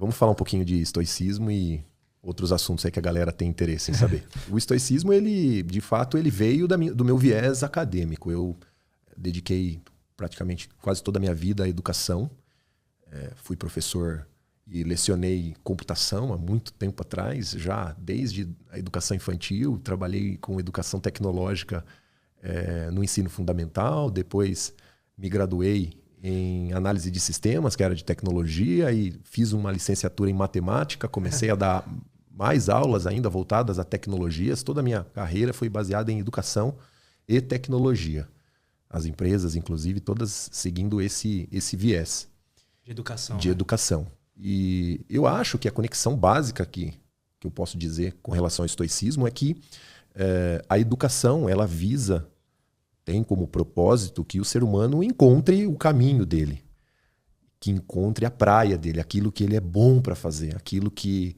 Vamos falar um pouquinho de estoicismo e outros assuntos aí que a galera tem interesse em saber. O estoicismo, ele, de fato, ele veio do meu viés acadêmico. Eu dediquei praticamente quase toda a minha vida à educação. Fui professor e lecionei computação há muito tempo atrás, já desde a educação infantil. Trabalhei com educação tecnológica no ensino fundamental. Depois me graduei em análise de sistemas, que era de tecnologia, e fiz uma licenciatura em matemática. Comecei a dar mais aulas ainda voltadas a tecnologias. Toda a minha carreira foi baseada em educação e tecnologia. As empresas, inclusive, todas seguindo esse viés. De educação. De educação. E eu acho que a conexão básica que eu posso dizer com relação ao estoicismo é que a educação, ela tem como propósito que o ser humano encontre o caminho dele, que encontre a praia dele, aquilo que ele é bom para fazer, aquilo que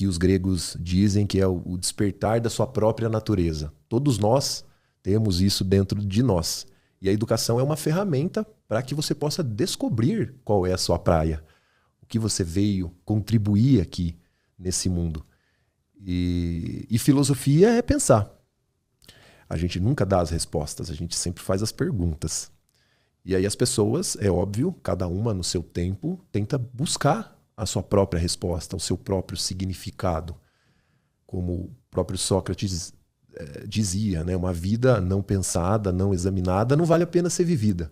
os gregos dizem que é o despertar da sua própria natureza. Todos nós temos isso dentro de nós. E a educação é uma ferramenta para que você possa descobrir qual é a sua praia, o que você veio contribuir aqui nesse mundo. E filosofia é pensar. A gente nunca dá as respostas, a gente sempre faz as perguntas. E aí as pessoas, é óbvio, cada uma no seu tempo, tenta buscar a sua própria resposta, o seu próprio significado. Como o próprio Sócrates dizia, né? Uma vida não pensada, não examinada, não vale a pena ser vivida.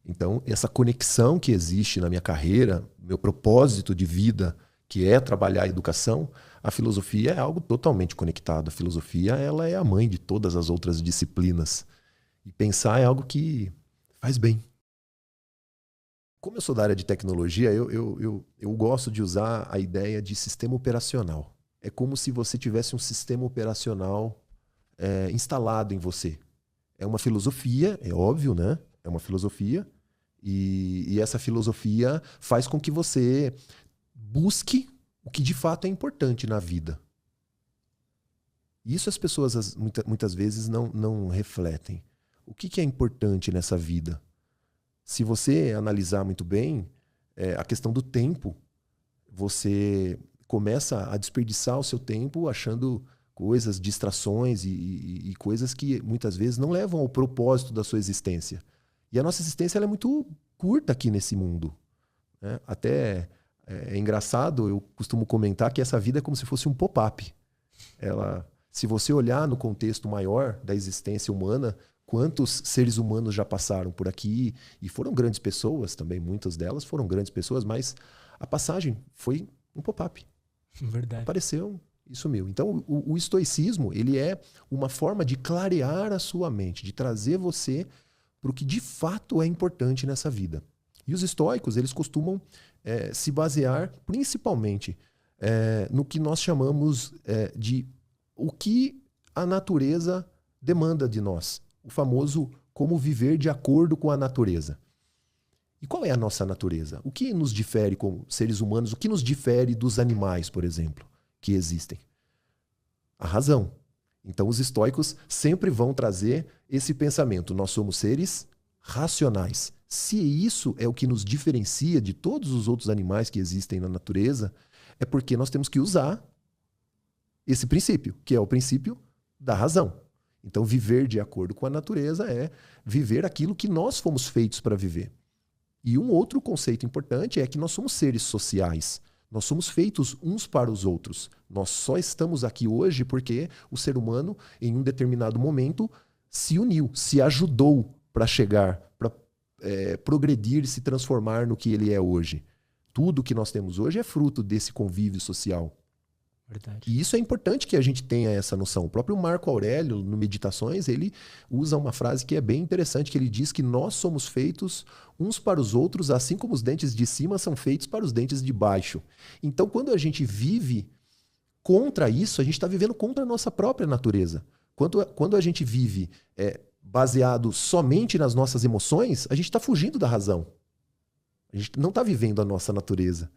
Então, essa conexão que existe na minha carreira, meu propósito de vida, que é trabalhar a educação, a filosofia é algo totalmente conectado. A filosofia, ela é a mãe de todas as outras disciplinas. E pensar é algo que faz bem. Como eu sou da área de tecnologia, eu gosto de usar a ideia de sistema operacional. É como se você tivesse um sistema operacional instalado em você. É uma filosofia, é óbvio, né? É uma filosofia. E essa filosofia faz com que você busque o que de fato é importante na vida. Isso as pessoas muitas vezes não refletem. O que é importante nessa vida? Se você analisar muito bem a questão do tempo, você começa a desperdiçar o seu tempo achando coisas, distrações e coisas que muitas vezes não levam ao propósito da sua existência. E a nossa existência ela é muito curta aqui nesse mundo, né? Até é engraçado, eu costumo comentar que essa vida é como se fosse um pop-up. Se você olhar no contexto maior da existência humana, quantos seres humanos já passaram por aqui e foram grandes pessoas também, muitas delas foram grandes pessoas, mas a passagem foi um pop-up. Verdade. Apareceu e sumiu. Então, o estoicismo, ele é uma forma de clarear a sua mente, de trazer você para o que de fato é importante nessa vida. E os estoicos, eles costumam se basear principalmente no que nós chamamos de o que a natureza demanda de nós. O famoso como viver de acordo com a natureza. E qual é a nossa natureza? O que nos difere como seres humanos? O que nos difere dos animais, por exemplo, que existem? A razão. Então os estoicos sempre vão trazer esse pensamento. Nós somos seres racionais. Se isso é o que nos diferencia de todos os outros animais que existem na natureza, é porque nós temos que usar esse princípio, que é o princípio da razão. Então, viver de acordo com a natureza é viver aquilo que nós fomos feitos para viver. E um outro conceito importante é que nós somos seres sociais. Nós somos feitos uns para os outros. Nós só estamos aqui hoje porque o ser humano, em um determinado momento, se uniu, se ajudou para chegar, para progredir, se transformar no que ele é hoje. Tudo que nós temos hoje é fruto desse convívio social. Verdade. E isso é importante que a gente tenha essa noção. O próprio Marco Aurélio, no Meditações, ele usa uma frase que é bem interessante, que ele diz que nós somos feitos uns para os outros, assim como os dentes de cima são feitos para os dentes de baixo. Então, quando a gente vive contra isso, a gente está vivendo contra a nossa própria natureza. Quando a gente vive baseado somente nas nossas emoções, a gente está fugindo da razão. A gente não está vivendo a nossa natureza.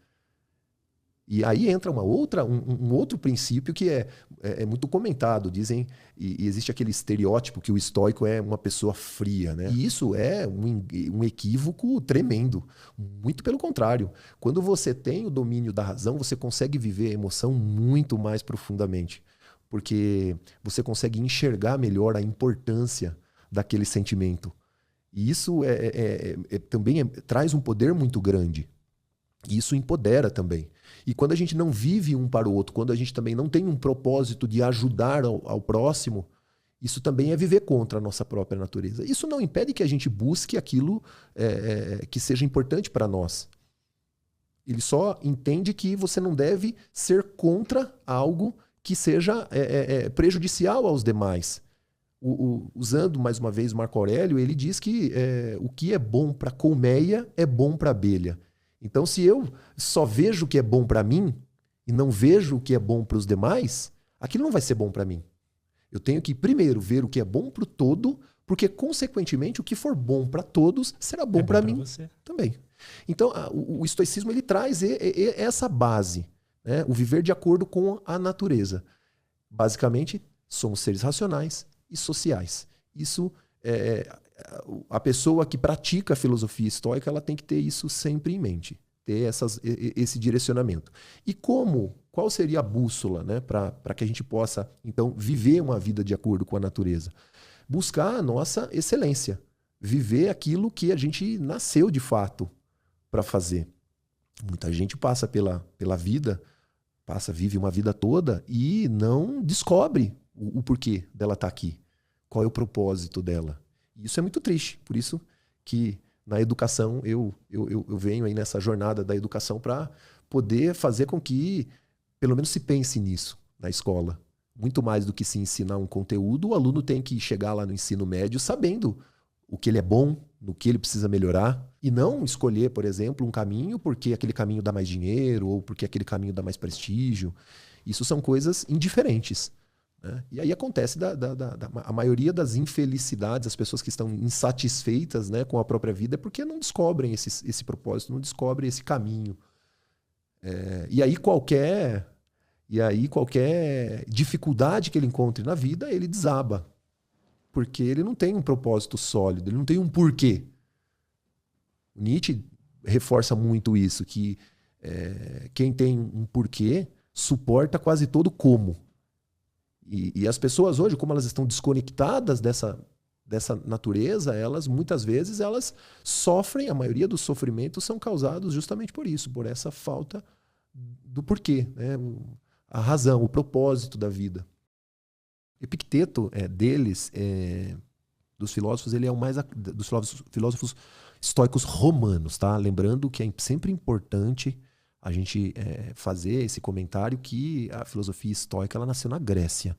E aí entra um outro princípio que é muito comentado. Dizem, e existe aquele estereótipo que o estoico é uma pessoa fria, né? E isso é um equívoco tremendo. Muito pelo contrário. Quando você tem o domínio da razão, você consegue viver a emoção muito mais profundamente. Porque você consegue enxergar melhor a importância daquele sentimento. E isso também traz um poder muito grande. E isso empodera também. E quando a gente não vive um para o outro, quando a gente também não tem um propósito de ajudar ao próximo, isso também é viver contra a nossa própria natureza. Isso não impede que a gente busque aquilo que seja importante para nós. Ele só entende que você não deve ser contra algo que seja prejudicial aos demais. Usando mais uma vez Marco Aurélio, ele diz que o que é bom para a colmeia é bom para a abelha. Então, se eu só vejo o que é bom para mim e não vejo o que é bom para os demais, aquilo não vai ser bom para mim. Eu tenho que, primeiro, ver o que é bom para o todo, porque, consequentemente, o que for bom para todos será bom para mim também. Então, o estoicismo ele traz essa base, né? O viver de acordo com a natureza. Basicamente, somos seres racionais e sociais. Isso a pessoa que pratica a filosofia estoica, ela tem que ter isso sempre em mente, ter esse direcionamento. E qual seria a bússola, né, para que a gente possa, então, viver uma vida de acordo com a natureza? Buscar a nossa excelência, viver aquilo que a gente nasceu de fato para fazer. Muita gente passa pela vida, vive uma vida toda e não descobre o porquê dela estar aqui. Qual é o propósito dela? Isso é muito triste. Por isso que na educação eu venho aí nessa jornada da educação para poder fazer com que pelo menos se pense nisso na escola. Muito mais do que se ensinar um conteúdo, o aluno tem que chegar lá no ensino médio sabendo o que ele é bom, no que ele precisa melhorar, e não escolher, por exemplo, um caminho porque aquele caminho dá mais dinheiro ou porque aquele caminho dá mais prestígio. Isso são coisas indiferentes. E aí acontece a maioria das infelicidades, as pessoas que estão insatisfeitas, né, com a própria vida, é porque não descobrem esse propósito, não descobrem esse caminho. E aí qualquer dificuldade que ele encontre na vida, ele desaba. Porque ele não tem um propósito sólido, ele não tem um porquê. O Nietzsche reforça muito isso, que quem tem um porquê suporta quase todo como. E as pessoas hoje, como elas estão desconectadas dessa natureza, muitas vezes elas sofrem, a maioria dos sofrimentos são causados justamente por isso, por essa falta do porquê, né? A razão, o propósito da vida. Epicteto, dos filósofos, ele é o mais dos filósofos estoicos romanos, tá? Lembrando que é sempre importante a gente fazer esse comentário que a filosofia estoica ela nasceu na Grécia.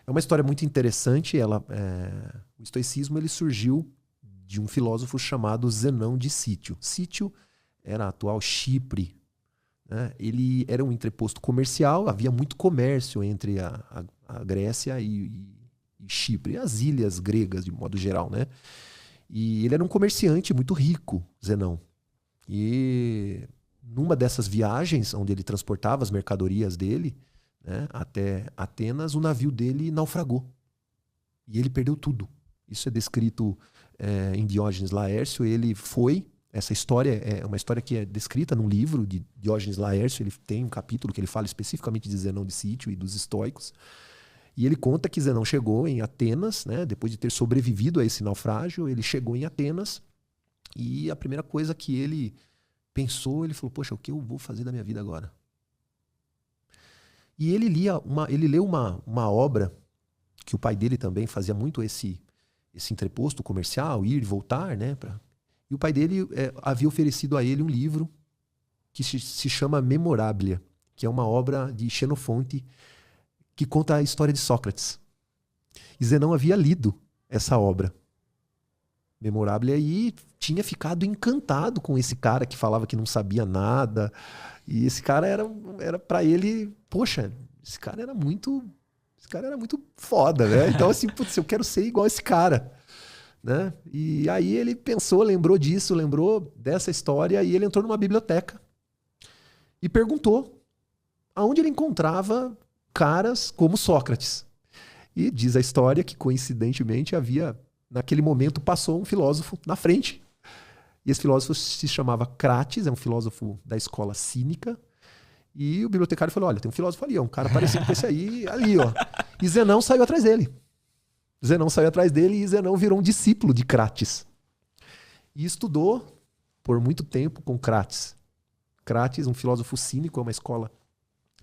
É uma história muito interessante. O estoicismo ele surgiu de um filósofo chamado Zenão de Cítio. Cítio era a atual Chipre. Né? Ele era um entreposto comercial, havia muito comércio entre a Grécia e Chipre, as ilhas gregas de modo geral. Né? E ele era um comerciante muito rico, Zenão. E numa dessas viagens, onde ele transportava as mercadorias dele, né, até Atenas, o navio dele naufragou. E ele perdeu tudo. Isso é descrito em Diógenes Laércio. Essa história é uma história que é descrita num livro de Diógenes Laércio. Ele tem um capítulo que ele fala especificamente de Zenão de Cítio e dos estoicos. E ele conta que Zenão chegou em Atenas, né, depois de ter sobrevivido a esse naufrágio, ele chegou em Atenas e a primeira coisa que ele pensou, ele falou, poxa, o que eu vou fazer da minha vida agora? E ele leu uma obra que o pai dele também fazia muito esse entreposto comercial, ir e voltar, né? E o pai dele havia oferecido a ele um livro que se chama Memorabilia, que é uma obra de Xenofonte que conta a história de Sócrates. E Zenão havia lido essa obra, Memorabilia, e tinha ficado encantado com esse cara que falava que não sabia nada. E esse cara era para ele, poxa, esse cara era muito foda, né? Então assim, putz, eu quero ser igual esse cara, né? E aí ele pensou, lembrou dessa história, e ele entrou numa biblioteca e perguntou onde ele encontrava caras como Sócrates. E diz a história que, coincidentemente, naquele momento, passou um filósofo na frente. E esse filósofo se chamava Crates, é um filósofo da escola cínica. E o bibliotecário falou, olha, tem um filósofo ali, um cara parecido com esse aí, ali, ó. E Zenão saiu atrás dele. E Zenão virou um discípulo de Crates. E estudou por muito tempo com Crates. Crates, um filósofo cínico, é uma escola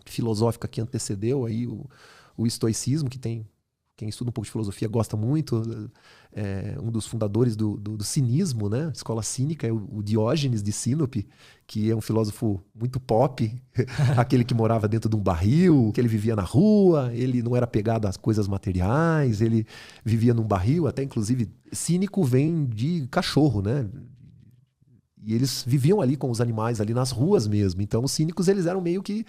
filosófica que antecedeu aí o estoicismo, que tem... Quem estuda um pouco de filosofia gosta muito. Um dos fundadores do cinismo, né? Escola cínica é o Diógenes de Sinope, que é um filósofo muito pop, aquele que morava dentro de um barril, que ele vivia na rua, ele não era apegado às coisas materiais, ele vivia num barril, até inclusive cínico vem de cachorro, né? E eles viviam ali com os animais, ali nas ruas mesmo. Então os cínicos, eles eram meio que...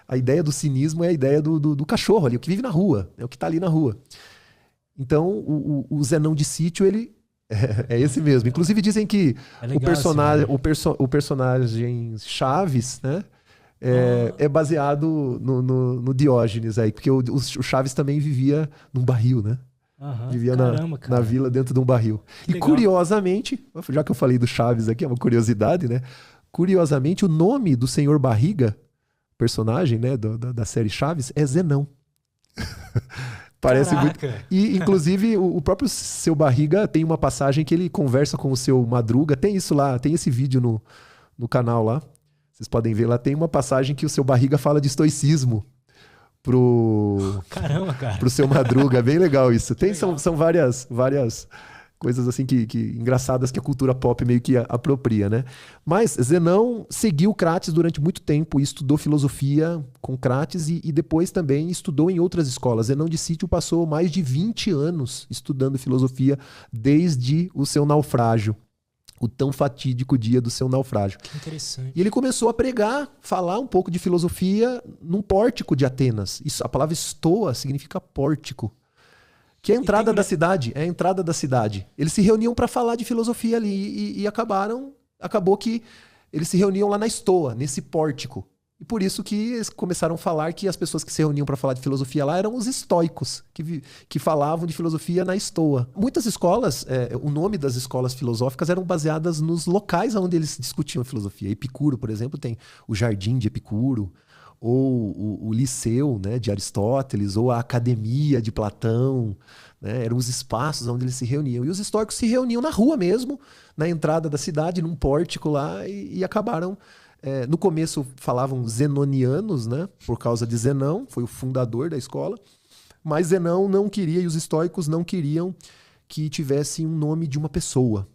A ideia do cinismo é a ideia do cachorro ali, o que vive na rua, é o que está ali na rua. Então, o Zenão de Sítio, ele é esse mesmo. Inclusive dizem que o personagem Chaves, né, é baseado no Diógenes aí, porque o Chaves também vivia num barril, né? Vivia na vila dentro de um barril. E curiosamente, já que eu falei do Chaves aqui, é uma curiosidade, né? Curiosamente, o nome do Senhor Barriga, personagem, né, da série Chaves, é Zenão. Parece muito. E, inclusive, o próprio Seu Barriga tem uma passagem que ele conversa com o Seu Madruga. Tem isso lá, tem esse vídeo no canal lá. Vocês podem ver lá. Tem uma passagem que o Seu Barriga fala de estoicismo pro Seu Madruga. É bem legal isso. São várias coisas assim que engraçadas que a cultura pop meio que apropria, né? Mas Zenão seguiu Crates durante muito tempo e estudou filosofia com Crates e depois também estudou em outras escolas. Zenão de Sítio passou mais de 20 anos estudando filosofia desde o seu naufrágio, o tão fatídico dia do seu naufrágio. Que interessante. E ele começou a pregar, falar um pouco de filosofia num pórtico de Atenas. A palavra estoa significa pórtico. Que é a entrada da cidade, Eles se reuniam para falar de filosofia ali e acabou que eles se reuniam lá na estoa, nesse pórtico. E por isso que eles começaram a falar que as pessoas que se reuniam para falar de filosofia lá eram os estoicos, que falavam de filosofia na estoa. Muitas escolas, o nome das escolas filosóficas eram baseadas nos locais onde eles discutiam filosofia. Epicuro, por exemplo, tem o Jardim de Epicuro, ou o Liceu, né, de Aristóteles, ou a Academia de Platão, né, eram os espaços onde eles se reuniam. E os estoicos se reuniam na rua mesmo, na entrada da cidade, num pórtico lá, e acabaram... no começo falavam zenonianos, né, por causa de Zenão, foi o fundador da escola, mas Zenão não queria, e os estoicos não queriam que tivesse um nome de uma pessoa,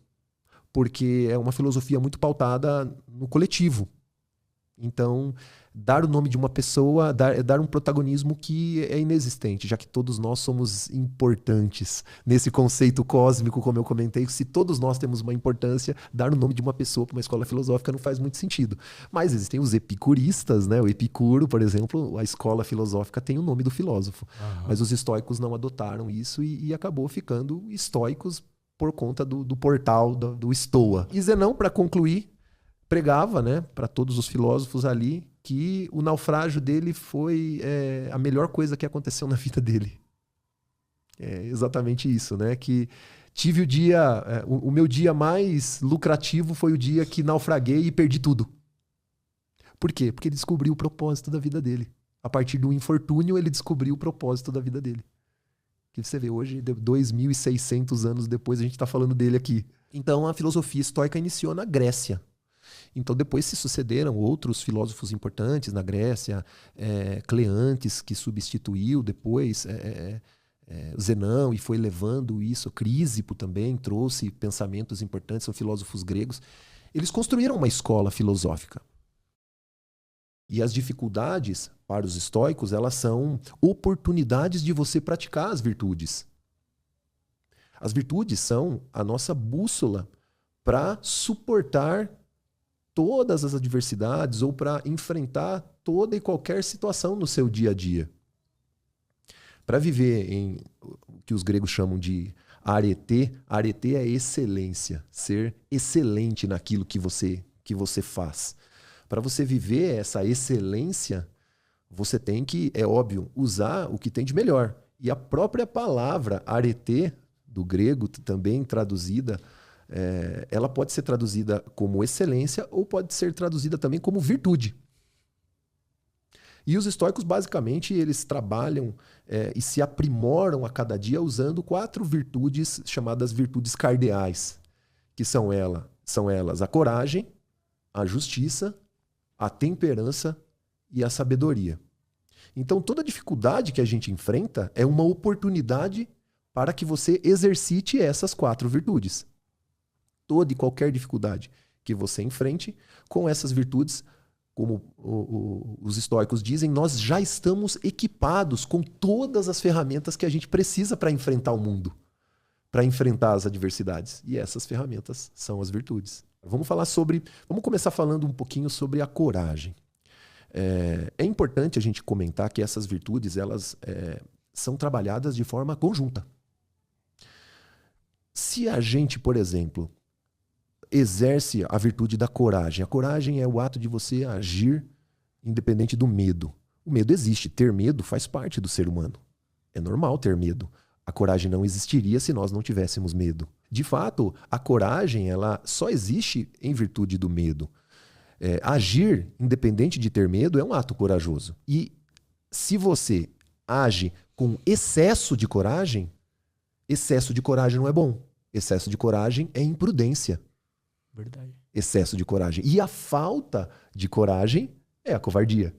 porque é uma filosofia muito pautada no coletivo. Então, dar o nome de uma pessoa é dar um protagonismo que é inexistente, já que todos nós somos importantes nesse conceito cósmico, como eu comentei. Se todos nós temos uma importância, dar o nome de uma pessoa para uma escola filosófica não faz muito sentido. Mas existem os epicuristas, né? O Epicuro, por exemplo, a escola filosófica tem o nome do filósofo. Mas os estoicos não adotaram isso e acabou ficando estoicos por conta do portal do Estoa. E Zenão, para concluir, pregava, né, para todos os filósofos ali que o naufrágio dele foi a melhor coisa que aconteceu na vida dele. É exatamente isso, né? Que tive o meu dia mais lucrativo foi o dia que naufraguei e perdi tudo. Por quê? Porque ele descobriu o propósito da vida dele. A partir do infortúnio, ele descobriu o propósito da vida dele. Que você vê hoje, 2.600 anos depois, a gente está falando dele aqui. Então, a filosofia estoica iniciou na Grécia. Então depois se sucederam outros filósofos importantes na Grécia, Cleantes, que substituiu depois Zenão e foi levando isso, Crísipo também trouxe pensamentos importantes, são filósofos gregos. Eles construíram uma escola filosófica. E as dificuldades para os estoicos, elas são oportunidades de você praticar as virtudes. As virtudes são a nossa bússola para suportar todas as adversidades ou para enfrentar toda e qualquer situação no seu dia a dia. Para viver em o que os gregos chamam de arete é excelência, ser excelente naquilo que você faz. Para você viver essa excelência, você tem que, é óbvio, usar o que tem de melhor. E a própria palavra arete, do grego, também traduzida, ela pode ser traduzida como excelência ou pode ser traduzida também como virtude. E os estoicos, basicamente, eles trabalham e se aprimoram a cada dia usando 4 virtudes chamadas virtudes cardeais, que são elas a coragem, a justiça, a temperança e a sabedoria. Então, toda dificuldade que a gente enfrenta é uma oportunidade para que você exercite essas 4 virtudes. Toda e qualquer dificuldade que você enfrente, com essas virtudes, como os estoicos dizem, nós já estamos equipados com todas as ferramentas que a gente precisa para enfrentar o mundo, para enfrentar as adversidades. E essas ferramentas são as virtudes. Vamos começar falando um pouquinho sobre a coragem. É importante a gente comentar que essas virtudes, elas são trabalhadas de forma conjunta. Se a gente, por exemplo, exerce a virtude da coragem, a coragem é o ato de você agir independente do medo. O medo existe, ter medo faz parte do ser humano. É normal ter medo. A coragem não existiria se nós não tivéssemos medo. De fato, a coragem ela só existe em virtude do medo. Agir, independente de ter medo, é um ato corajoso. E se você age com excesso de coragem não é bom. Excesso de coragem é imprudência. Verdade. Excesso de coragem. E a falta de coragem é a covardia.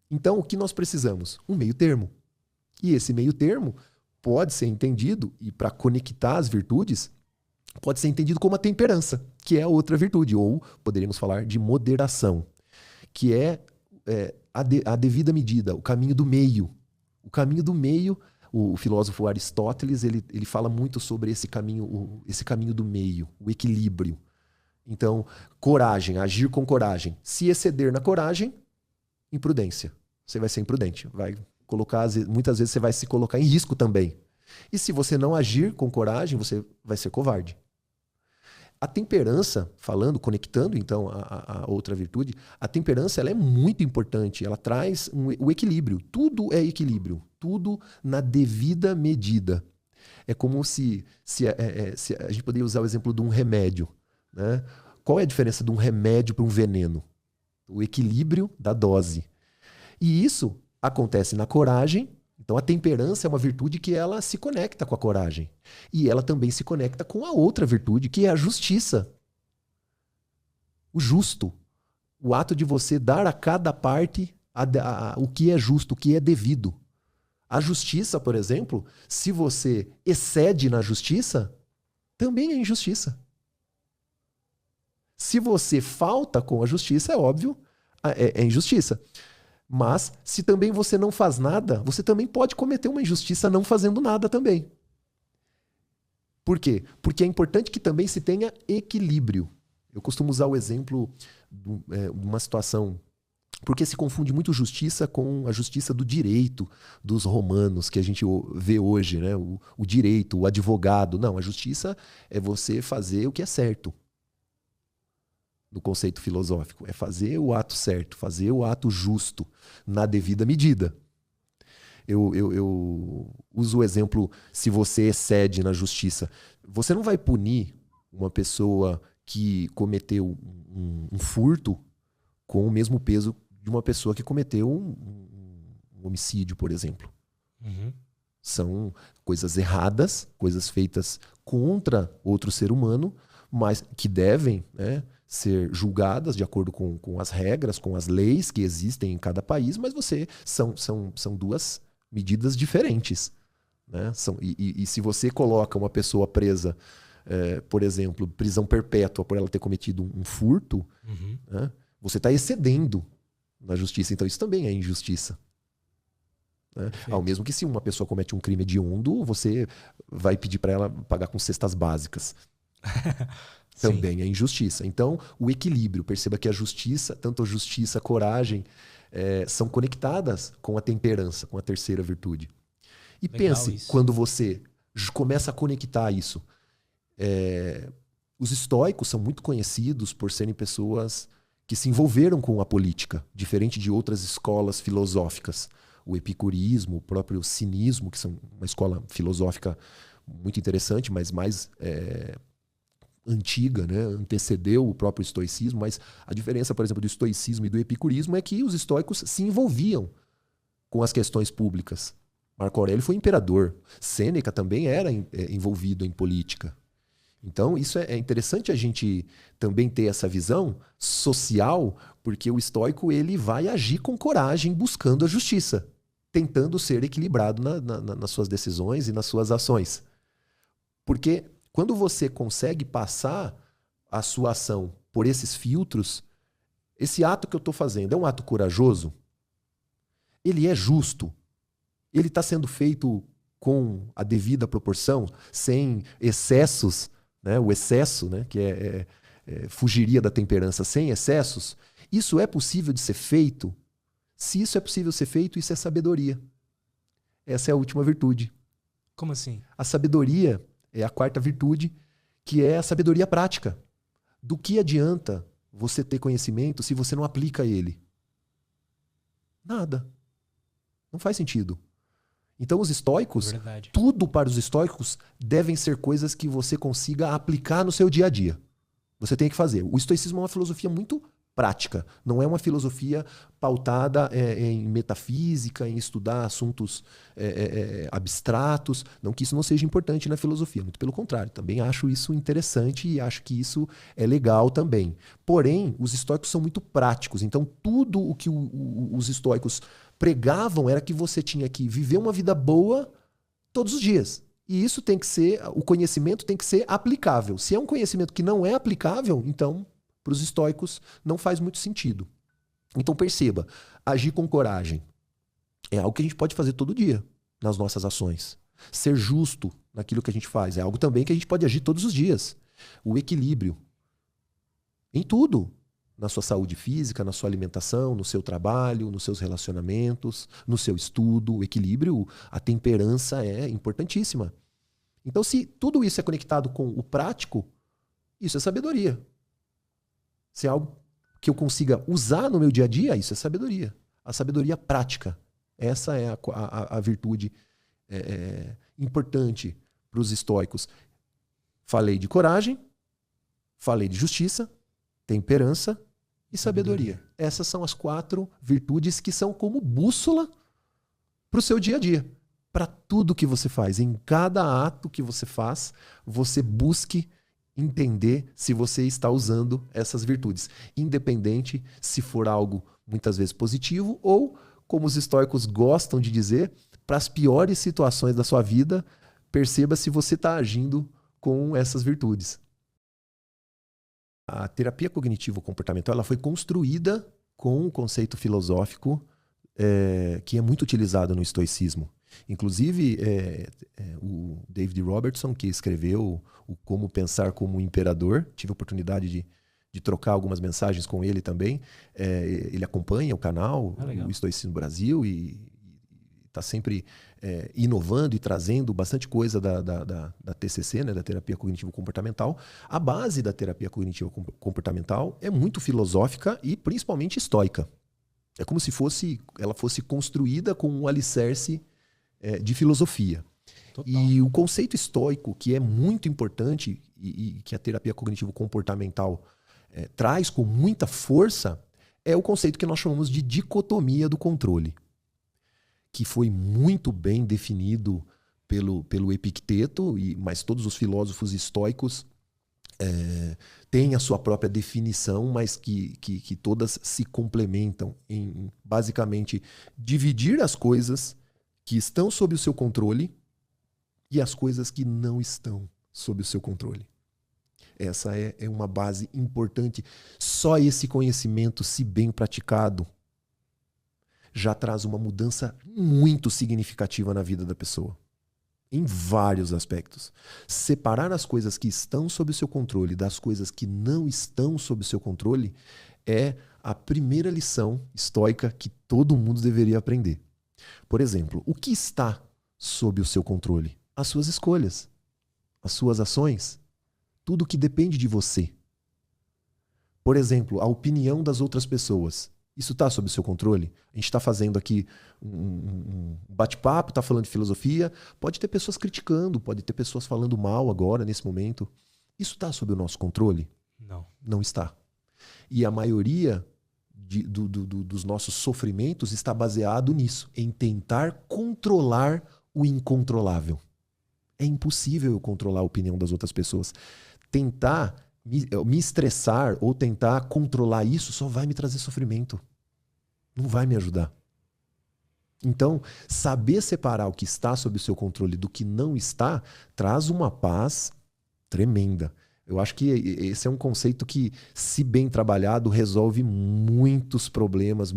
Então, o que nós precisamos? Um meio termo. E esse meio termo pode ser entendido, e para conectar as virtudes, pode ser entendido como a temperança, que é a outra virtude, ou poderíamos falar de moderação, que é a devida medida, o caminho do meio. O caminho do meio, o filósofo Aristóteles, ele fala muito sobre esse caminho do meio, o equilíbrio. Então, coragem, agir com coragem. Se exceder na coragem, imprudência. Você vai ser imprudente, muitas vezes você vai se colocar em risco também. E se você não agir com coragem, você vai ser covarde. A temperança, conectando então a outra virtude, a temperança ela é muito importante, ela traz o equilíbrio. Tudo é equilíbrio, tudo na devida medida. É como se a gente poderia usar o exemplo de um remédio. Né? Qual é a diferença de um remédio para um veneno? O equilíbrio da dose. E isso acontece na coragem. Então a temperança é uma virtude que ela se conecta com a coragem. E ela também se conecta com a outra virtude, que é a justiça. O justo. O ato de você dar a cada parte o que é justo, o que é devido. A justiça, por exemplo, se você excede na justiça, também é injustiça. Se você falta com a justiça, é óbvio, é injustiça. Mas, se também você não faz nada, você também pode cometer uma injustiça não fazendo nada também. Por quê? Porque é importante que também se tenha equilíbrio. Eu costumo usar o exemplo de uma situação, porque se confunde muito justiça com a justiça do direito dos romanos, que a gente vê hoje, né? O direito, o advogado. Não, a justiça é você fazer o que é certo. No conceito filosófico, é fazer o ato certo, fazer o ato justo, na devida medida. Eu uso o exemplo, se você excede na justiça, você não vai punir uma pessoa que cometeu um furto com o mesmo peso de uma pessoa que cometeu um homicídio, por exemplo. Uhum. São coisas erradas, coisas feitas contra outro ser humano, mas que devem, né, ser julgadas de acordo com as regras, com as leis que existem em cada país, mas são duas medidas diferentes. Né? E se você coloca uma pessoa presa, por exemplo, prisão perpétua por ela ter cometido um furto, Uhum. né, você está excedendo na justiça. Então isso também é injustiça. Né? Ao mesmo que se uma pessoa comete um crime hediondo, você vai pedir para ela pagar com cestas básicas. Também é injustiça. Então, o equilíbrio. Perceba que a justiça, tanto a justiça, a coragem, são conectadas com a temperança, com a terceira virtude. E Legal pense, isso. quando você começa a conectar isso. Os estoicos são muito conhecidos por serem pessoas que se envolveram com a política, diferente de outras escolas filosóficas. O epicurismo, o próprio cinismo, que são uma escola filosófica muito interessante, mas mais antiga, né? Antecedeu o próprio estoicismo. Mas a diferença, por exemplo, do estoicismo e do epicurismo é que os estoicos se envolviam com as questões públicas. Marco Aurélio foi imperador. Sêneca também era envolvido em política. Então, isso é interessante a gente também ter essa visão social, porque o estoico ele vai agir com coragem, buscando a justiça, tentando ser equilibrado nas suas decisões e nas suas ações. Porque quando você consegue passar a sua ação por esses filtros, esse ato que eu estou fazendo é um ato corajoso? Ele é justo? Ele está sendo feito com a devida proporção, sem excessos, né? O excesso, né? Que fugiria da temperança, sem excessos. Isso é possível de ser feito? Se isso é possível de ser feito, isso é sabedoria. Essa é a última virtude. Como assim? A sabedoria é a quarta virtude, que é a sabedoria prática. Do que adianta você ter conhecimento se você não aplica ele? Nada. Não faz sentido. Então os estoicos, tudo para os estoicos devem ser coisas que você consiga aplicar no seu dia a dia. Você tem que fazer. O estoicismo é uma filosofia muito prática. Não é uma filosofia pautada em metafísica, em estudar assuntos abstratos. Não que isso não seja importante na filosofia. Muito pelo contrário. Também acho isso interessante e acho que isso é legal também. Porém, os estoicos são muito práticos. Então tudo o que os estoicos pregavam era que você tinha que viver uma vida boa todos os dias. E isso tem que ser, o conhecimento tem que ser aplicável. Se é um conhecimento que não é aplicável, então, para os estoicos, não faz muito sentido. Então perceba, agir com coragem é algo que a gente pode fazer todo dia nas nossas ações. Ser justo naquilo que a gente faz é algo também que a gente pode agir todos os dias. O equilíbrio em tudo. Na sua saúde física, na sua alimentação, no seu trabalho, nos seus relacionamentos, no seu estudo. O equilíbrio, a temperança é importantíssima. Então, se tudo isso é conectado com o prático, isso é sabedoria. Se é algo que eu consiga usar no meu dia a dia, isso é sabedoria. A sabedoria prática. Essa é a virtude importante para os estoicos. Falei de coragem, falei de justiça, temperança e sabedoria. Essas são as 4 virtudes que são como bússola para o seu dia a dia. Para tudo que você faz. Em cada ato que você faz, você busque entender se você está usando essas virtudes. Independente se for algo muitas vezes positivo ou, como os estoicos gostam de dizer, para as piores situações da sua vida, perceba se você está agindo com essas virtudes. A terapia cognitivo-comportamental ela foi construída com um conceito filosófico que é muito utilizado no estoicismo. Inclusive, o David Robertson, que escreveu o Como Pensar como um Imperador, tive a oportunidade de trocar algumas mensagens com ele também. Ele acompanha o canal, o Estoicismo Brasil, e está sempre inovando e trazendo bastante coisa da TCC, né, da terapia cognitivo-comportamental. A base da terapia cognitivo-comportamental é muito filosófica e principalmente estoica. É como se ela fosse construída com um alicerce de filosofia. Total. E o conceito estoico, que é muito importante e que a terapia cognitivo-comportamental traz com muita força, é o conceito que nós chamamos de dicotomia do controle, que foi muito bem definido pelo Epicteto, mas todos os filósofos estoicos têm a sua própria definição, mas que todas se complementam em, basicamente, dividir as coisas que estão sob o seu controle e as coisas que não estão sob o seu controle. Essa é uma base importante. Só esse conhecimento, se bem praticado, já traz uma mudança muito significativa na vida da pessoa. Em vários aspectos. Separar as coisas que estão sob o seu controle das coisas que não estão sob o seu controle é a primeira lição estoica que todo mundo deveria aprender. Por exemplo, o que está sob o seu controle? As suas escolhas, as suas ações, tudo que depende de você. Por exemplo, a opinião das outras pessoas. Isso está sob o seu controle? A gente está fazendo aqui um bate-papo, está falando de filosofia. Pode ter pessoas criticando, pode ter pessoas falando mal agora, nesse momento. Isso está sob o nosso controle? Não. Não está. E a maioria dos nossos sofrimentos está baseado nisso, em tentar controlar o incontrolável. É impossível eu controlar a opinião das outras pessoas. Tentar me estressar ou tentar controlar isso só vai me trazer sofrimento. Não vai me ajudar. Então, saber separar o que está sob o seu controle do que não está traz uma paz tremenda. Eu acho que esse é um conceito que, se bem trabalhado, resolve muitos problemas,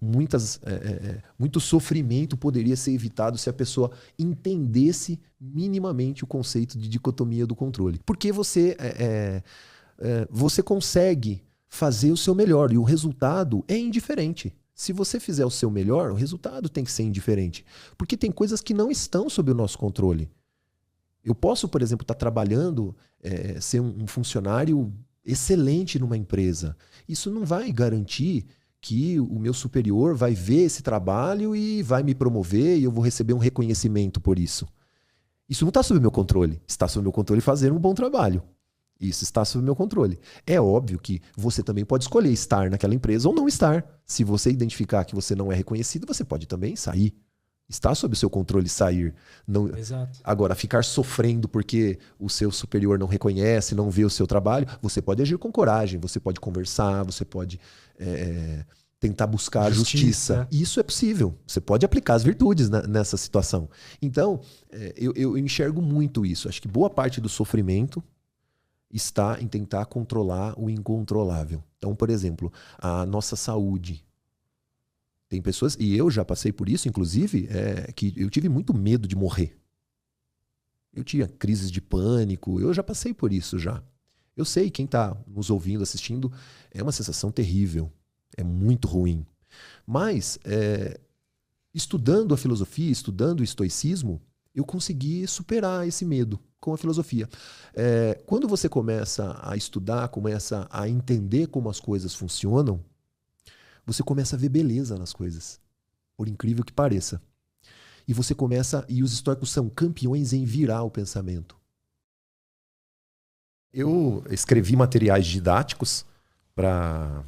muito sofrimento poderia ser evitado se a pessoa entendesse minimamente o conceito de dicotomia do controle. Porque você consegue fazer o seu melhor e o resultado é indiferente. Se você fizer o seu melhor, o resultado tem que ser indiferente. Porque tem coisas que não estão sob o nosso controle. Eu posso, por exemplo, estar trabalhando, ser um funcionário excelente numa empresa. Isso não vai garantir que o meu superior vai ver esse trabalho e vai me promover e eu vou receber um reconhecimento por isso. Isso não está sob meu controle. Está sob meu controle fazer um bom trabalho. Isso está sob meu controle. É óbvio que você também pode escolher estar naquela empresa ou não estar. Se você identificar que você não é reconhecido, você pode também sair. Está sob o seu controle sair. Não... Exato. Agora, ficar sofrendo porque o seu superior não reconhece, não vê o seu trabalho, você pode agir com coragem, você pode conversar, você pode tentar buscar a justiça. Isso é possível. Você pode aplicar as virtudes nessa situação. Então, eu enxergo muito isso. Acho que boa parte do sofrimento está em tentar controlar o incontrolável. Então, por exemplo, a nossa saúde. Tem pessoas, e eu já passei por isso, inclusive, que eu tive muito medo de morrer. Eu tinha crises de pânico, eu já passei por isso já. Eu sei, quem está nos ouvindo, assistindo, é uma sensação terrível, é muito ruim. Mas, estudando a filosofia, estudando o estoicismo, eu consegui superar esse medo com a filosofia. Quando você começa a estudar, começa a entender como as coisas funcionam, você começa a ver beleza nas coisas, por incrível que pareça. E você começa, e os estoicos são campeões em virar o pensamento. Eu escrevi materiais didáticos para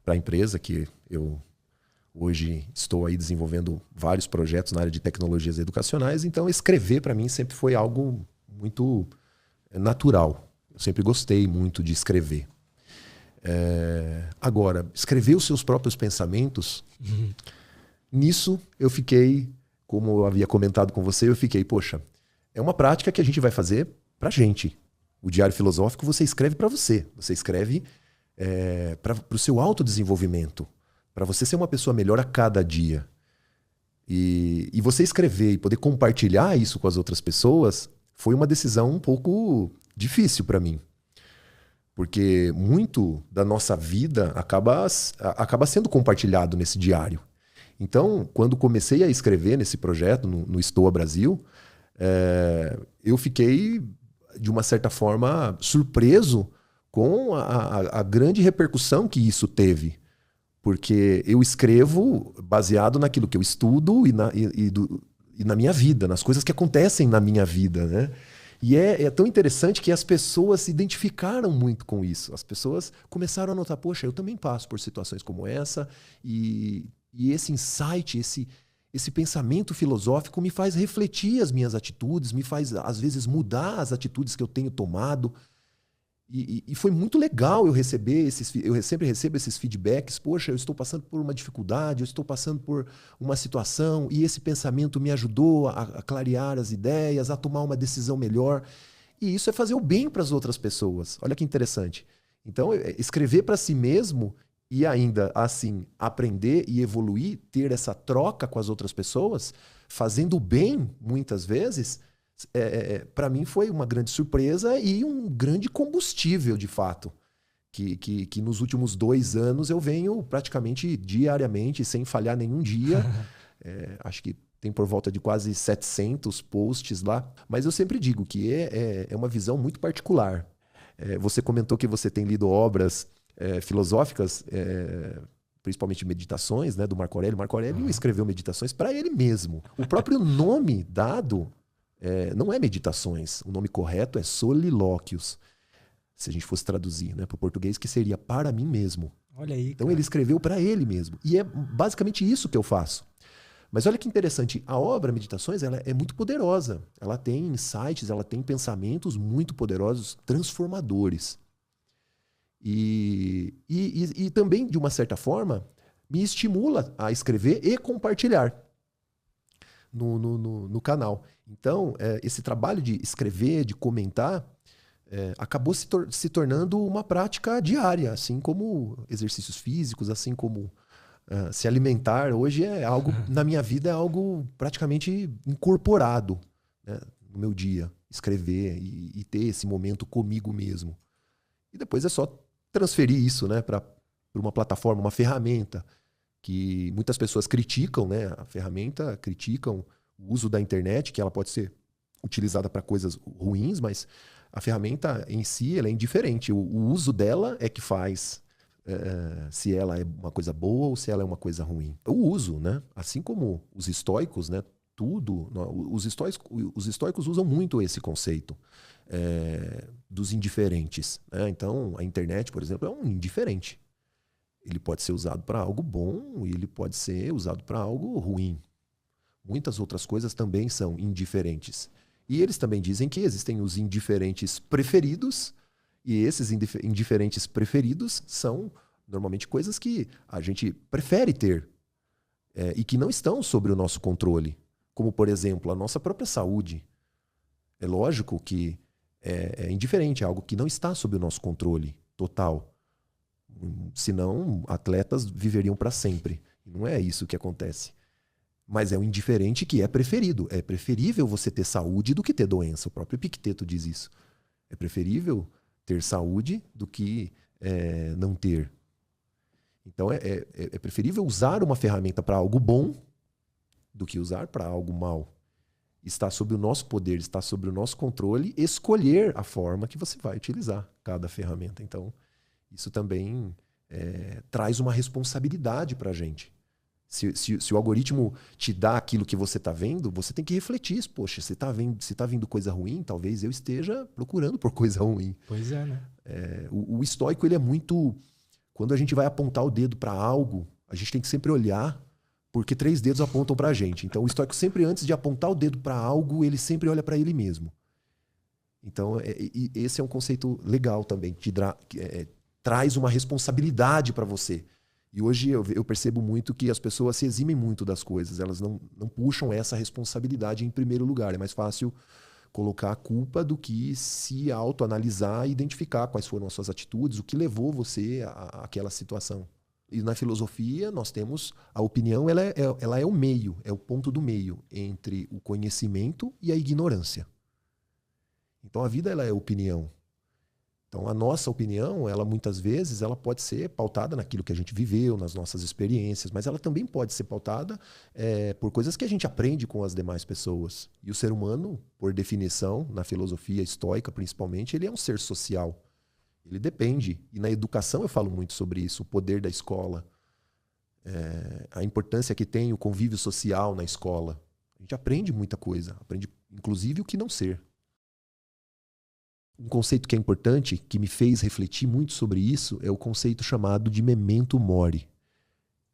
a empresa, que eu hoje estou aí desenvolvendo vários projetos na área de tecnologias educacionais, então escrever para mim sempre foi algo muito natural. Eu sempre gostei muito de escrever. Agora, escrever os seus próprios pensamentos, nisso eu fiquei, como eu havia comentado com você, eu fiquei, poxa, é uma prática que a gente vai fazer pra gente. O diário filosófico você escreve para você escreve para o seu autodesenvolvimento, para você ser uma pessoa melhor a cada dia. E você escrever e poder compartilhar isso com as outras pessoas foi uma decisão um pouco difícil para mim. Porque muito da nossa vida acaba sendo compartilhado nesse diário. Então, quando comecei a escrever nesse projeto, no Stoa Brasil, eu fiquei, de uma certa forma, surpreso com a grande repercussão que isso teve. Porque eu escrevo baseado naquilo que eu estudo e na minha vida, nas coisas que acontecem na minha vida, né? E é tão interessante que as pessoas se identificaram muito com isso. As pessoas começaram a notar, poxa, eu também passo por situações como essa, e esse insight, esse pensamento filosófico me faz refletir as minhas atitudes, me faz, às vezes, mudar as atitudes que eu tenho tomado. E foi muito legal eu receber eu sempre recebo esses feedbacks. Poxa, eu estou passando por uma dificuldade, eu estou passando por uma situação e esse pensamento me ajudou a clarear as ideias, a tomar uma decisão melhor. E isso é fazer o bem para as outras pessoas. Olha que interessante. Então, escrever para si mesmo e ainda assim aprender e evoluir, ter essa troca com as outras pessoas, fazendo o bem muitas vezes, para mim foi uma grande surpresa e um grande combustível, de fato, que nos últimos 2 anos eu venho praticamente diariamente, sem falhar nenhum dia. Acho que tem por volta de quase 700 posts lá, mas eu sempre digo que é uma visão muito particular. Você comentou que você tem lido obras filosóficas, principalmente meditações, né, do Marco Aurélio. Marco Aurélio escreveu meditações para ele mesmo. O próprio nome dado não é meditações. O nome correto é solilóquios. Se a gente fosse traduzir, né, para o português, que seria para mim mesmo. Olha aí, Então cara. ele escreveu para ele mesmo. E é basicamente isso que eu faço. Mas olha que interessante, a obra Meditações ela é muito poderosa. Ela tem insights, ela tem pensamentos muito poderosos, transformadores. E também, de uma certa forma, me estimula a escrever e compartilhar no canal. Então, esse trabalho de escrever, de comentar, acabou se tornando uma prática diária, assim como exercícios físicos, assim como se alimentar. Hoje é algo, na minha vida, é algo praticamente incorporado, né, no meu dia. Escrever e ter esse momento comigo mesmo. E depois é só transferir isso, né, para uma plataforma, uma ferramenta que muitas pessoas criticam, né, a ferramenta, criticam o uso da internet, que ela pode ser utilizada para coisas ruins, mas a ferramenta em si ela é indiferente. O uso dela é que faz se ela é uma coisa boa ou se ela é uma coisa ruim. O uso, né? Assim como os estoicos, né? Tudo. Os estoicos usam muito esse conceito dos indiferentes, né? Então, a internet, por exemplo, é um indiferente. Ele pode ser usado para algo bom e ele pode ser usado para algo ruim. Muitas outras coisas também são indiferentes. E eles também dizem que existem os indiferentes preferidos, e esses indiferentes preferidos são normalmente coisas que a gente prefere ter e que não estão sob o nosso controle. Como, por exemplo, a nossa própria saúde. É lógico que é indiferente, é algo que não está sob o nosso controle total. Senão, atletas viveriam para sempre. E não é isso que acontece. Mas é um indiferente que é preferido. É preferível você ter saúde do que ter doença. O próprio Epicteto diz isso. É preferível ter saúde do que não ter. Então é preferível usar uma ferramenta para algo bom do que usar para algo mal. Está sob o nosso poder, está sob o nosso controle escolher a forma que você vai utilizar cada ferramenta. Então, isso também traz uma responsabilidade para a gente. Se o algoritmo te dá aquilo que você está vendo, você tem que refletir. Poxa, se está vindo coisa ruim, talvez eu esteja procurando por coisa ruim. Pois é, né? O estoico, ele é muito... Quando a gente vai apontar o dedo para algo, a gente tem que sempre olhar, porque 3 dedos apontam para a gente. Então, o estoico sempre, antes de apontar o dedo para algo, ele sempre olha para ele mesmo. Então, esse é um conceito legal também, que traz uma responsabilidade para você. E hoje eu percebo muito que as pessoas se eximem muito das coisas. Elas não puxam essa responsabilidade em primeiro lugar. É mais fácil colocar a culpa do que se autoanalisar e identificar quais foram as suas atitudes, o que levou você àquela situação. E na filosofia nós temos a opinião, ela é o meio, é o ponto do meio entre o conhecimento e a ignorância. Então a vida ela é opinião. Então a nossa opinião, ela muitas vezes ela pode ser pautada naquilo que a gente viveu, nas nossas experiências, mas ela também pode ser pautada por coisas que a gente aprende com as demais pessoas. E o ser humano, por definição, na filosofia estoica principalmente, ele é um ser social. Ele depende. E na educação eu falo muito sobre isso, o poder da escola, a importância que tem o convívio social na escola. A gente aprende muita coisa, aprende inclusive o que não ser. Um conceito que é importante, que me fez refletir muito sobre isso, é o conceito chamado de memento mori.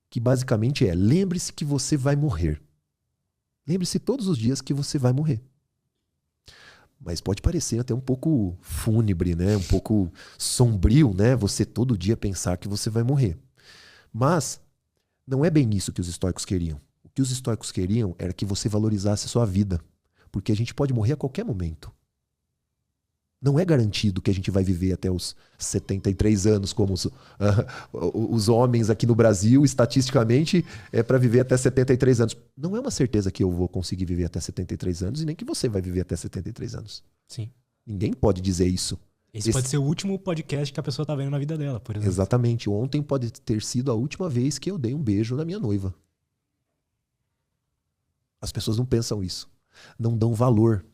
Que basicamente lembre-se que você vai morrer. Lembre-se todos os dias que você vai morrer. Mas pode parecer até um pouco fúnebre, né? Um pouco sombrio, né? Você todo dia pensar que você vai morrer. Mas não é bem isso que os estoicos queriam. O que os estoicos queriam era que você valorizasse a sua vida. Porque a gente pode morrer a qualquer momento. Não é garantido que a gente vai viver até os 73 anos, como os homens aqui no Brasil, estatisticamente, é para viver até 73 anos. Não é uma certeza que eu vou conseguir viver até 73 anos e nem que você vai viver até 73 anos. Sim. Ninguém pode dizer isso. Esse pode ser o último podcast que a pessoa tá vendo na vida dela, por exemplo. Exatamente. Ontem pode ter sido a última vez que eu dei um beijo na minha noiva. As pessoas não pensam isso. Não dão valor.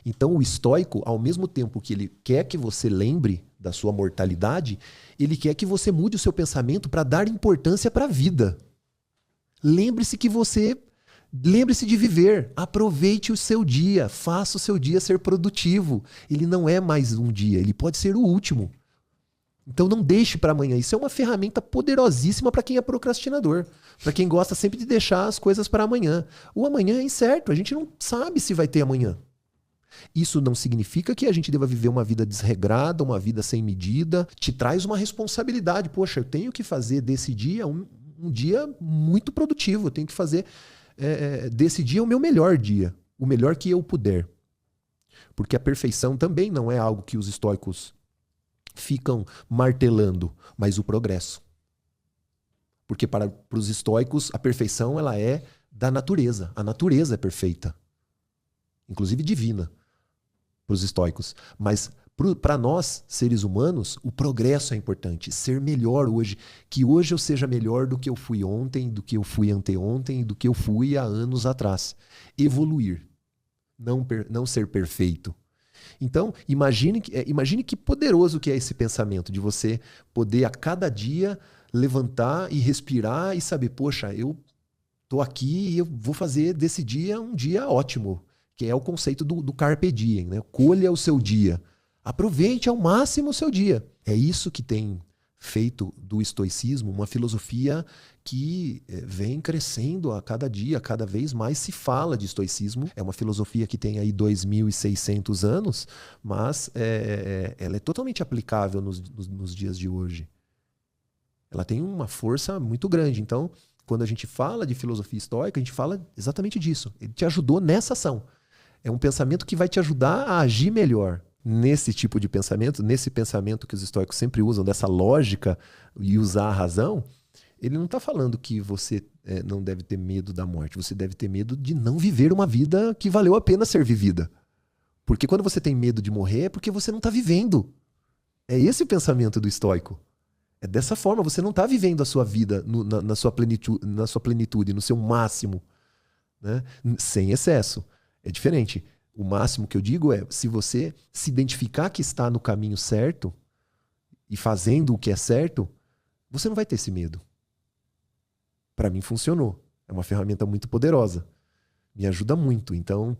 Então o estoico, ao mesmo tempo que ele quer que você lembre da sua mortalidade, ele quer que você mude o seu pensamento para dar importância para a vida. Lembre-se de viver, aproveite o seu dia, faça o seu dia ser produtivo. Ele não é mais um dia, ele pode ser o último. Então não deixe para amanhã. Isso é uma ferramenta poderosíssima para quem é procrastinador, para quem gosta sempre de deixar as coisas para amanhã. O amanhã é incerto, a gente não sabe se vai ter amanhã. Isso não significa que a gente deva viver uma vida desregrada, uma vida sem medida. Te traz uma responsabilidade. Poxa, eu tenho que fazer desse dia um dia muito produtivo. Eu tenho que fazer desse dia o meu melhor dia, o melhor que eu puder. Porque a perfeição também não é algo que os estoicos ficam martelando, mas o progresso. Porque para os estoicos a perfeição ela é da natureza. A natureza é perfeita, inclusive divina, para os estoicos. Mas para nós, seres humanos, o progresso é importante. Ser melhor hoje. Que hoje eu seja melhor do que eu fui ontem, do que eu fui anteontem, do que eu fui há anos atrás. Evoluir. Não ser perfeito. Então, imagine que poderoso que é esse pensamento de você poder a cada dia levantar e respirar e saber, poxa, eu tô aqui e eu vou fazer desse dia um dia ótimo, que é o conceito do carpe diem, né? Colha o seu dia. Aproveite ao máximo o seu dia. É isso que tem feito do estoicismo uma filosofia que vem crescendo a cada dia, cada vez mais se fala de estoicismo. É uma filosofia que tem aí 2.600 anos, mas ela é totalmente aplicável nos dias de hoje. Ela tem uma força muito grande. Então, quando a gente fala de filosofia estoica, a gente fala exatamente disso. Ele te ajudou nessa ação. É um pensamento que vai te ajudar a agir melhor. Nesse tipo de pensamento, nesse pensamento que os estoicos sempre usam, dessa lógica e usar a razão, ele não está falando que você não deve ter medo da morte. Você deve ter medo de não viver uma vida que valeu a pena ser vivida. Porque quando você tem medo de morrer é porque você não está vivendo. É esse o pensamento do estoico. É dessa forma, você não está vivendo a sua vida na sua plenitude, no seu máximo, né? Sem excesso. É diferente. O máximo que eu digo é, se você se identificar que está no caminho certo e fazendo o que é certo, você não vai ter esse medo. Para mim funcionou. É uma ferramenta muito poderosa. Me ajuda muito. Então,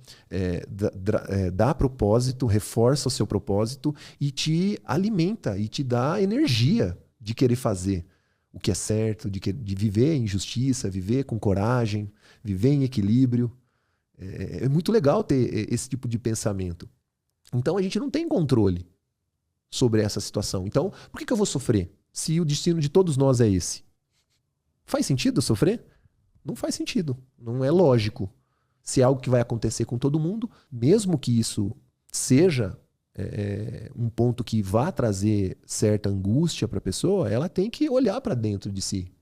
dá propósito, reforça o seu propósito e te alimenta e te dá energia de querer fazer o que é certo, de viver em justiça, viver com coragem, viver em equilíbrio. É muito legal ter esse tipo de pensamento. Então a gente não tem controle sobre essa situação. Então, por que eu vou sofrer se o destino de todos nós é esse? Faz sentido eu sofrer? Não faz sentido. Não é lógico. Se é algo que vai acontecer com todo mundo, mesmo que isso seja um ponto que vá trazer certa angústia para a pessoa, ela tem que olhar para dentro de si.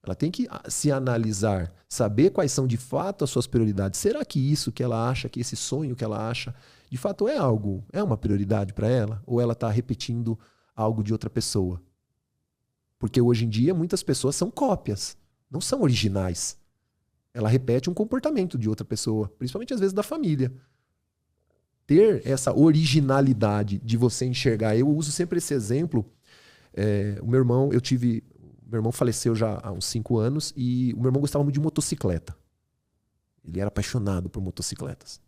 Ela tem que se analisar, saber quais são de fato as suas prioridades. Será que isso que ela acha, que esse sonho que ela acha, de fato é uma prioridade para ela? Ou ela está repetindo algo de outra pessoa? Porque hoje em dia muitas pessoas são cópias, não são originais. Ela repete um comportamento de outra pessoa, principalmente às vezes da família. Ter essa originalidade de você enxergar. Eu uso sempre esse exemplo. O meu irmão faleceu já há uns 5 anos e o meu irmão gostava muito de motocicleta. Ele era apaixonado por motocicletas.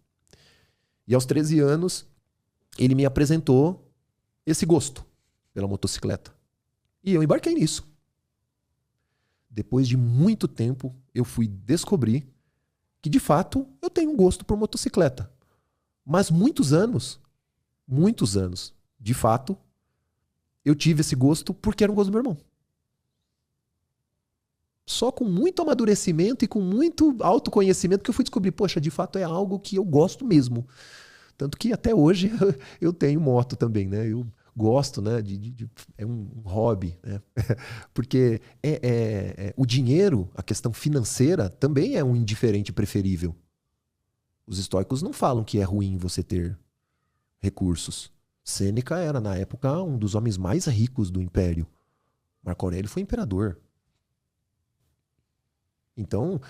E aos 13 anos, ele me apresentou esse gosto pela motocicleta. E eu embarquei nisso. Depois de muito tempo, eu fui descobrir que, de fato, eu tenho um gosto por motocicleta. Mas muitos anos, de fato, eu tive esse gosto porque era um gosto do meu irmão. Só com muito amadurecimento e com muito autoconhecimento que eu fui descobrir, poxa, de fato é algo que eu gosto mesmo. Tanto que até hoje eu tenho moto também, né? Eu gosto, né? É um hobby, né? Porque o dinheiro, a questão financeira, também é um indiferente preferível. Os estoicos não falam que é ruim você ter recursos. Sêneca era, na época, um dos homens mais ricos do Império. Marco Aurélio foi imperador. Então,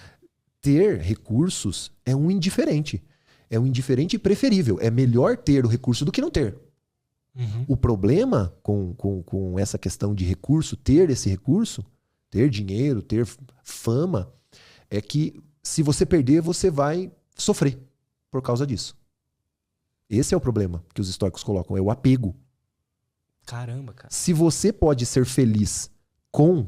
ter recursos é um indiferente. É um indiferente preferível. É melhor ter o recurso do que não ter. Uhum. O problema com essa questão de recurso, ter esse recurso, ter dinheiro, ter fama, é que se você perder, você vai sofrer por causa disso. Esse é o problema que os estoicos colocam, é o apego. Caramba, cara. Se você pode ser feliz com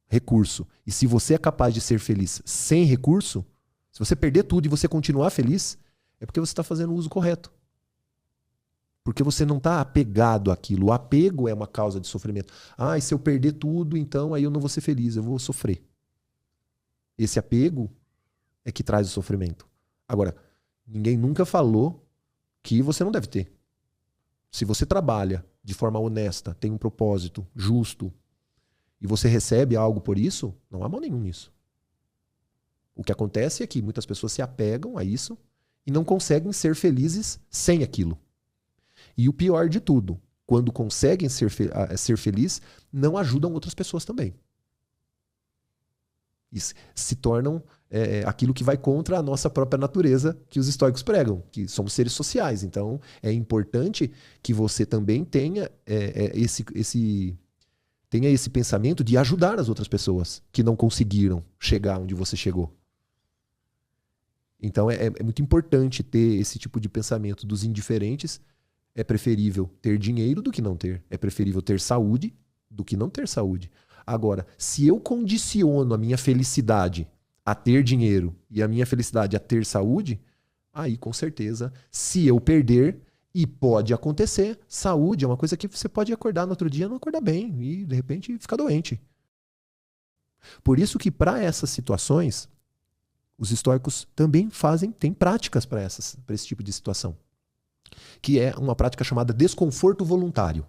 recurso e se você é capaz de ser feliz sem recurso, se você perder tudo e você continuar feliz, é porque você está fazendo o uso correto. Porque você não está apegado àquilo. O apego é uma causa de sofrimento. Ah, e se eu perder tudo, então aí eu não vou ser feliz, eu vou sofrer. Esse apego é que traz o sofrimento. Agora, ninguém nunca falou que você não deve ter. Se você trabalha de forma honesta, tem um propósito justo, e você recebe algo por isso, não há mal nenhum nisso. O que acontece é que muitas pessoas se apegam a isso e não conseguem ser felizes sem aquilo. E o pior de tudo, quando conseguem ser felizes, não ajudam outras pessoas também. E se tornam aquilo que vai contra a nossa própria natureza, que os estoicos pregam, que somos seres sociais. Então, é importante que você também tenha esse pensamento de ajudar as outras pessoas que não conseguiram chegar onde você chegou. Então, é muito importante ter esse tipo de pensamento dos indiferentes. É preferível ter dinheiro do que não ter. É preferível ter saúde do que não ter saúde. Agora, se eu condiciono a minha felicidade a ter dinheiro e a minha felicidade a ter saúde, aí com certeza, se eu perder, e pode acontecer, saúde é uma coisa que você pode acordar no outro dia e não acordar bem e de repente ficar doente. Por isso que para essas situações, os estoicos também têm práticas para esse tipo de situação, que é uma prática chamada desconforto voluntário.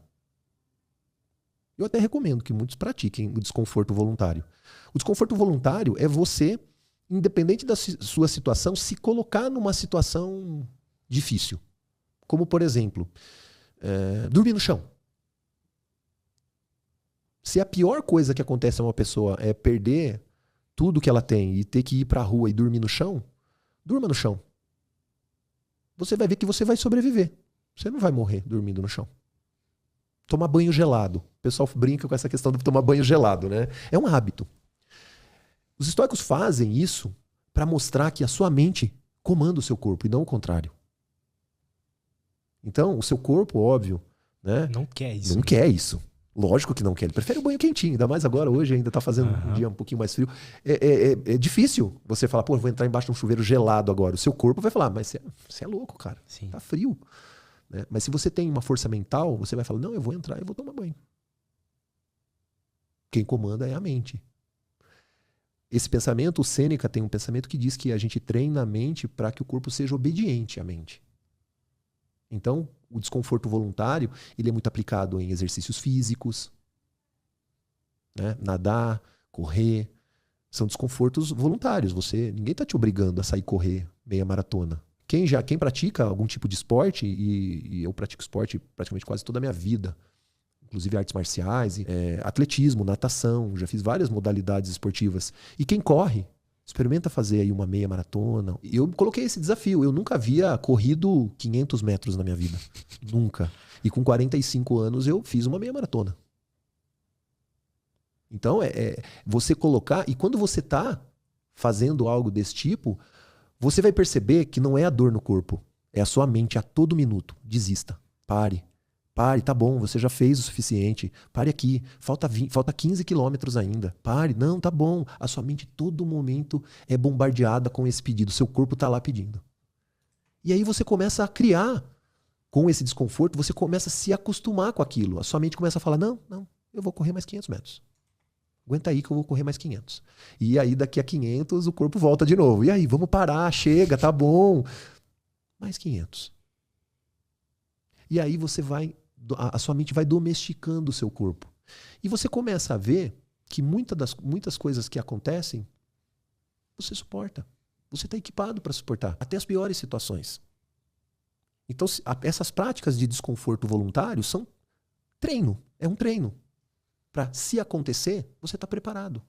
Eu até recomendo que muitos pratiquem o desconforto voluntário. O desconforto voluntário é você, independente da sua situação, se colocar numa situação difícil. Como, por exemplo, dormir no chão. Se a pior coisa que acontece a uma pessoa é perder tudo que ela tem e ter que ir para a rua e dormir no chão, durma no chão. Você vai ver que você vai sobreviver. Você não vai morrer dormindo no chão. Tomar banho gelado. O pessoal brinca com essa questão de tomar banho gelado, né? É um hábito. Os estoicos fazem isso para mostrar que a sua mente comanda o seu corpo e não o contrário. Então, o seu corpo, óbvio, né? Não quer isso. Não quer isso. Lógico que não quer. Ele prefere o banho quentinho. Ainda mais agora, hoje ainda está fazendo um dia um pouquinho mais frio. É difícil você falar, pô, eu vou entrar embaixo de um chuveiro gelado agora. O seu corpo vai falar, mas você é louco, cara. Sim. Tá frio. Né? Mas se você tem uma força mental, você vai falar, não, eu vou entrar e vou tomar banho. Quem comanda é a mente. Esse pensamento, o Sêneca tem um pensamento que diz que a gente treina a mente para que o corpo seja obediente à mente. Então, o desconforto voluntário, ele é muito aplicado em exercícios físicos, né? Nadar, correr, são desconfortos voluntários. Ninguém está te obrigando a sair correr meia maratona. Quem pratica algum tipo de esporte, e eu pratico esporte praticamente quase toda a minha vida, inclusive artes marciais, atletismo, natação, já fiz várias modalidades esportivas. E quem corre, experimenta fazer aí uma meia maratona. Eu coloquei esse desafio. Eu nunca havia corrido 500 metros na minha vida. Nunca. E com 45 anos eu fiz uma meia maratona. Então, você colocar... E quando você está fazendo algo desse tipo, você vai perceber que não é a dor no corpo. É a sua mente a todo minuto. Desista. Pare, tá bom, você já fez o suficiente. Pare aqui, falta 15 quilômetros ainda. Pare, não, tá bom. A sua mente todo momento é bombardeada com esse pedido. Seu corpo tá lá pedindo. E aí você começa a criar, com esse desconforto, você começa a se acostumar com aquilo. A sua mente começa a falar, não, eu vou correr mais 500 metros. Aguenta aí que eu vou correr mais 500. E aí daqui a 500 o corpo volta de novo. E aí, vamos parar, chega, tá bom. Mais 500. E aí a sua mente vai domesticando o seu corpo. E você começa a ver que muitas coisas que acontecem, você suporta. Você está equipado para suportar. Até as piores situações. Então, essas práticas de desconforto voluntário são treino. É um treino. Para, se acontecer, você está preparado.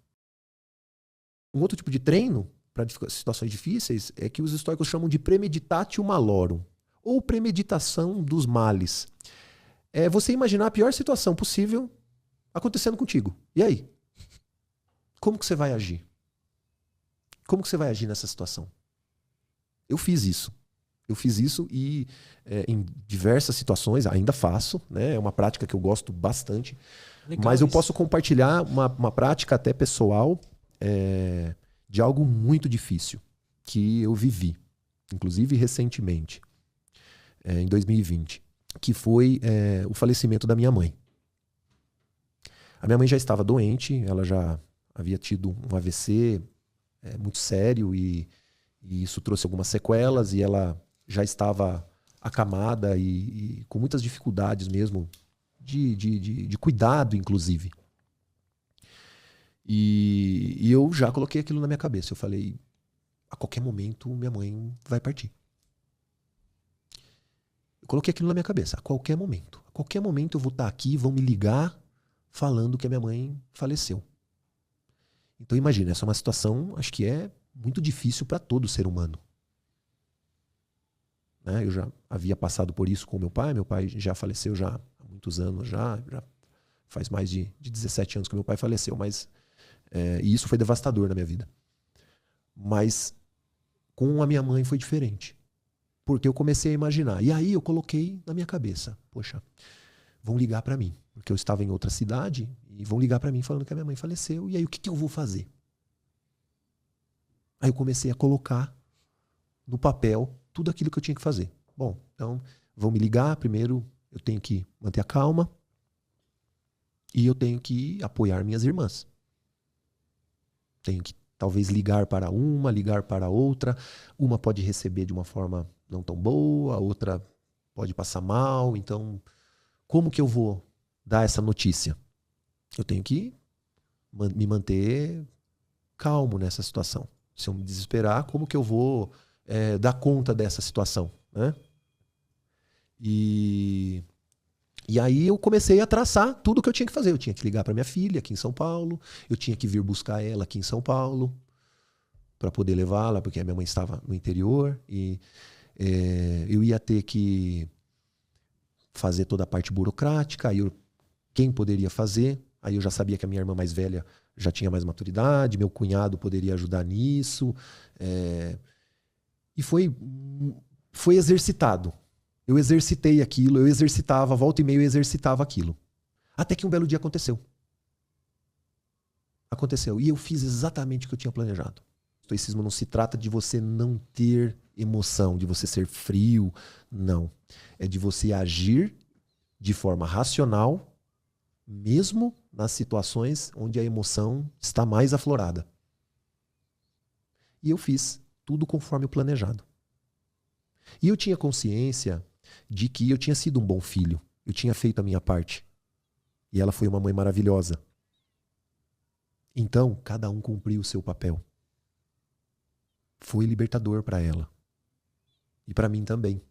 Um outro tipo de treino para situações difíceis é que os estoicos chamam de premeditatio malorum, ou premeditação dos males. É você imaginar a pior situação possível acontecendo contigo. E aí? Como que você vai agir? Como que você vai agir nessa situação? Eu fiz isso. Eu fiz isso e em diversas situações, ainda faço, né? É uma prática que eu gosto bastante. Legal mas eu isso. posso compartilhar uma prática até pessoal de algo muito difícil que eu vivi, inclusive recentemente, em 2020, que foi o falecimento da minha mãe. A minha mãe já estava doente, ela já havia tido um AVC muito sério e isso trouxe algumas sequelas e ela já estava acamada e com muitas dificuldades mesmo de cuidado, inclusive. E eu já coloquei aquilo na minha cabeça. Eu falei, a qualquer momento minha mãe vai partir. Eu coloquei aquilo na minha cabeça, a qualquer momento. A qualquer momento eu vou estar aqui, vão me ligar falando que a minha mãe faleceu. Então imagina, essa é uma situação, acho que é muito difícil para todo ser humano. Né? Eu já havia passado por isso com meu pai já faleceu já há muitos anos, já faz mais de 17 anos que meu pai faleceu, mas e isso foi devastador na minha vida. Mas com a minha mãe foi diferente, porque eu comecei a imaginar, e aí eu coloquei na minha cabeça, poxa, vão ligar para mim, porque eu estava em outra cidade e vão ligar para mim falando que a minha mãe faleceu, e aí o que eu vou fazer? Aí eu comecei a colocar no papel tudo aquilo que eu tinha que fazer. Bom, então vão me ligar, primeiro eu tenho que manter a calma e eu tenho que apoiar minhas irmãs. Tenho que talvez ligar para uma, ligar para outra. Uma pode receber de uma forma não tão boa, a outra pode passar mal. Então, como que eu vou dar essa notícia? Eu tenho que me manter calmo nessa situação. Se eu me desesperar, como que eu vou dar conta dessa situação? Né? E aí eu comecei a traçar tudo o que eu tinha que fazer. Eu tinha que ligar para minha filha aqui em São Paulo, eu tinha que vir buscar ela aqui em São Paulo para poder levá-la, porque a minha mãe estava no interior, e eu ia ter que fazer toda a parte burocrática, aí quem poderia fazer? Aí eu já sabia que a minha irmã mais velha já tinha mais maturidade, meu cunhado poderia ajudar nisso, e foi exercitado. Eu exercitei aquilo, eu exercitava, volta e meia eu exercitava aquilo. Até que um belo dia aconteceu. Aconteceu. E eu fiz exatamente o que eu tinha planejado. O estoicismo não se trata de você não ter emoção, de você ser frio. Não. É de você agir de forma racional, mesmo nas situações onde a emoção está mais aflorada. E eu fiz tudo conforme o planejado. E eu tinha consciência de que eu tinha sido um bom filho. Eu tinha feito a minha parte. E ela foi uma mãe maravilhosa. Então, cada um cumpriu o seu papel. Foi libertador para ela. E para mim também.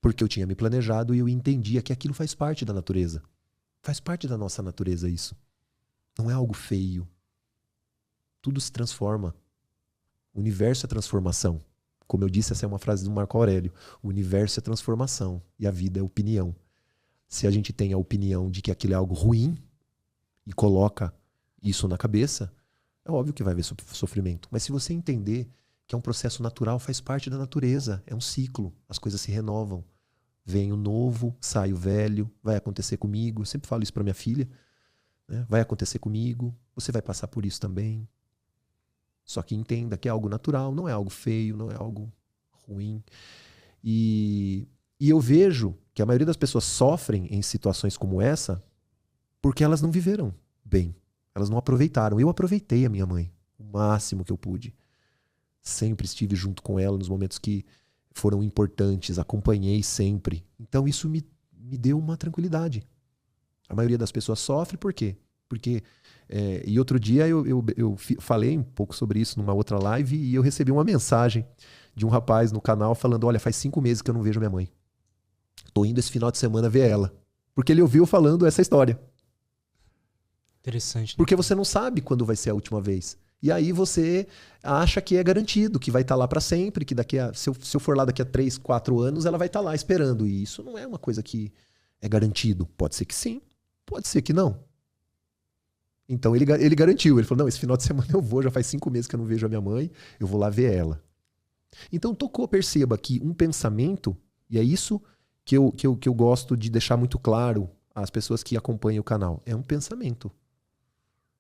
Porque eu tinha me planejado e eu entendia que aquilo faz parte da natureza. Faz parte da nossa natureza isso. Não é algo feio. Tudo se transforma. O universo é transformação. Como eu disse, essa é uma frase do Marco Aurélio. O universo é transformação e a vida é opinião. Se a gente tem a opinião de que aquilo é algo ruim e coloca isso na cabeça, é óbvio que vai haver sofrimento. Mas se você entender que é um processo natural, faz parte da natureza, é um ciclo, as coisas se renovam. Vem o novo, sai o velho, vai acontecer comigo. Eu sempre falo isso para minha filha, né? Vai acontecer comigo, você vai passar por isso também. Só que entenda que é algo natural, não é algo feio, não é algo ruim. E eu vejo que a maioria das pessoas sofrem em situações como essa porque elas não viveram bem. Elas não aproveitaram. Eu aproveitei a minha mãe o máximo que eu pude. Sempre estive junto com ela nos momentos que foram importantes, acompanhei sempre. Então isso me deu uma tranquilidade. A maioria das pessoas sofre por quê? Porque e outro dia eu falei um pouco sobre isso numa outra live e eu recebi uma mensagem de um rapaz no canal falando, olha, faz 5 meses que eu não vejo minha mãe. Tô indo esse final de semana ver ela. Porque ele ouviu falando essa história. Interessante. Né? Porque você não sabe quando vai ser a última vez. E aí você acha que é garantido, que vai estar lá para sempre, que se eu for lá daqui a 3, 4 anos, ela vai estar lá esperando. E isso não é uma coisa que é garantido. Pode ser que sim, pode ser que não. Então ele garantiu, ele falou, não, esse final de semana eu vou, já faz 5 meses que eu não vejo a minha mãe, eu vou lá ver ela. Então perceba que um pensamento, e é isso que eu gosto de deixar muito claro às pessoas que acompanham o canal, é um pensamento.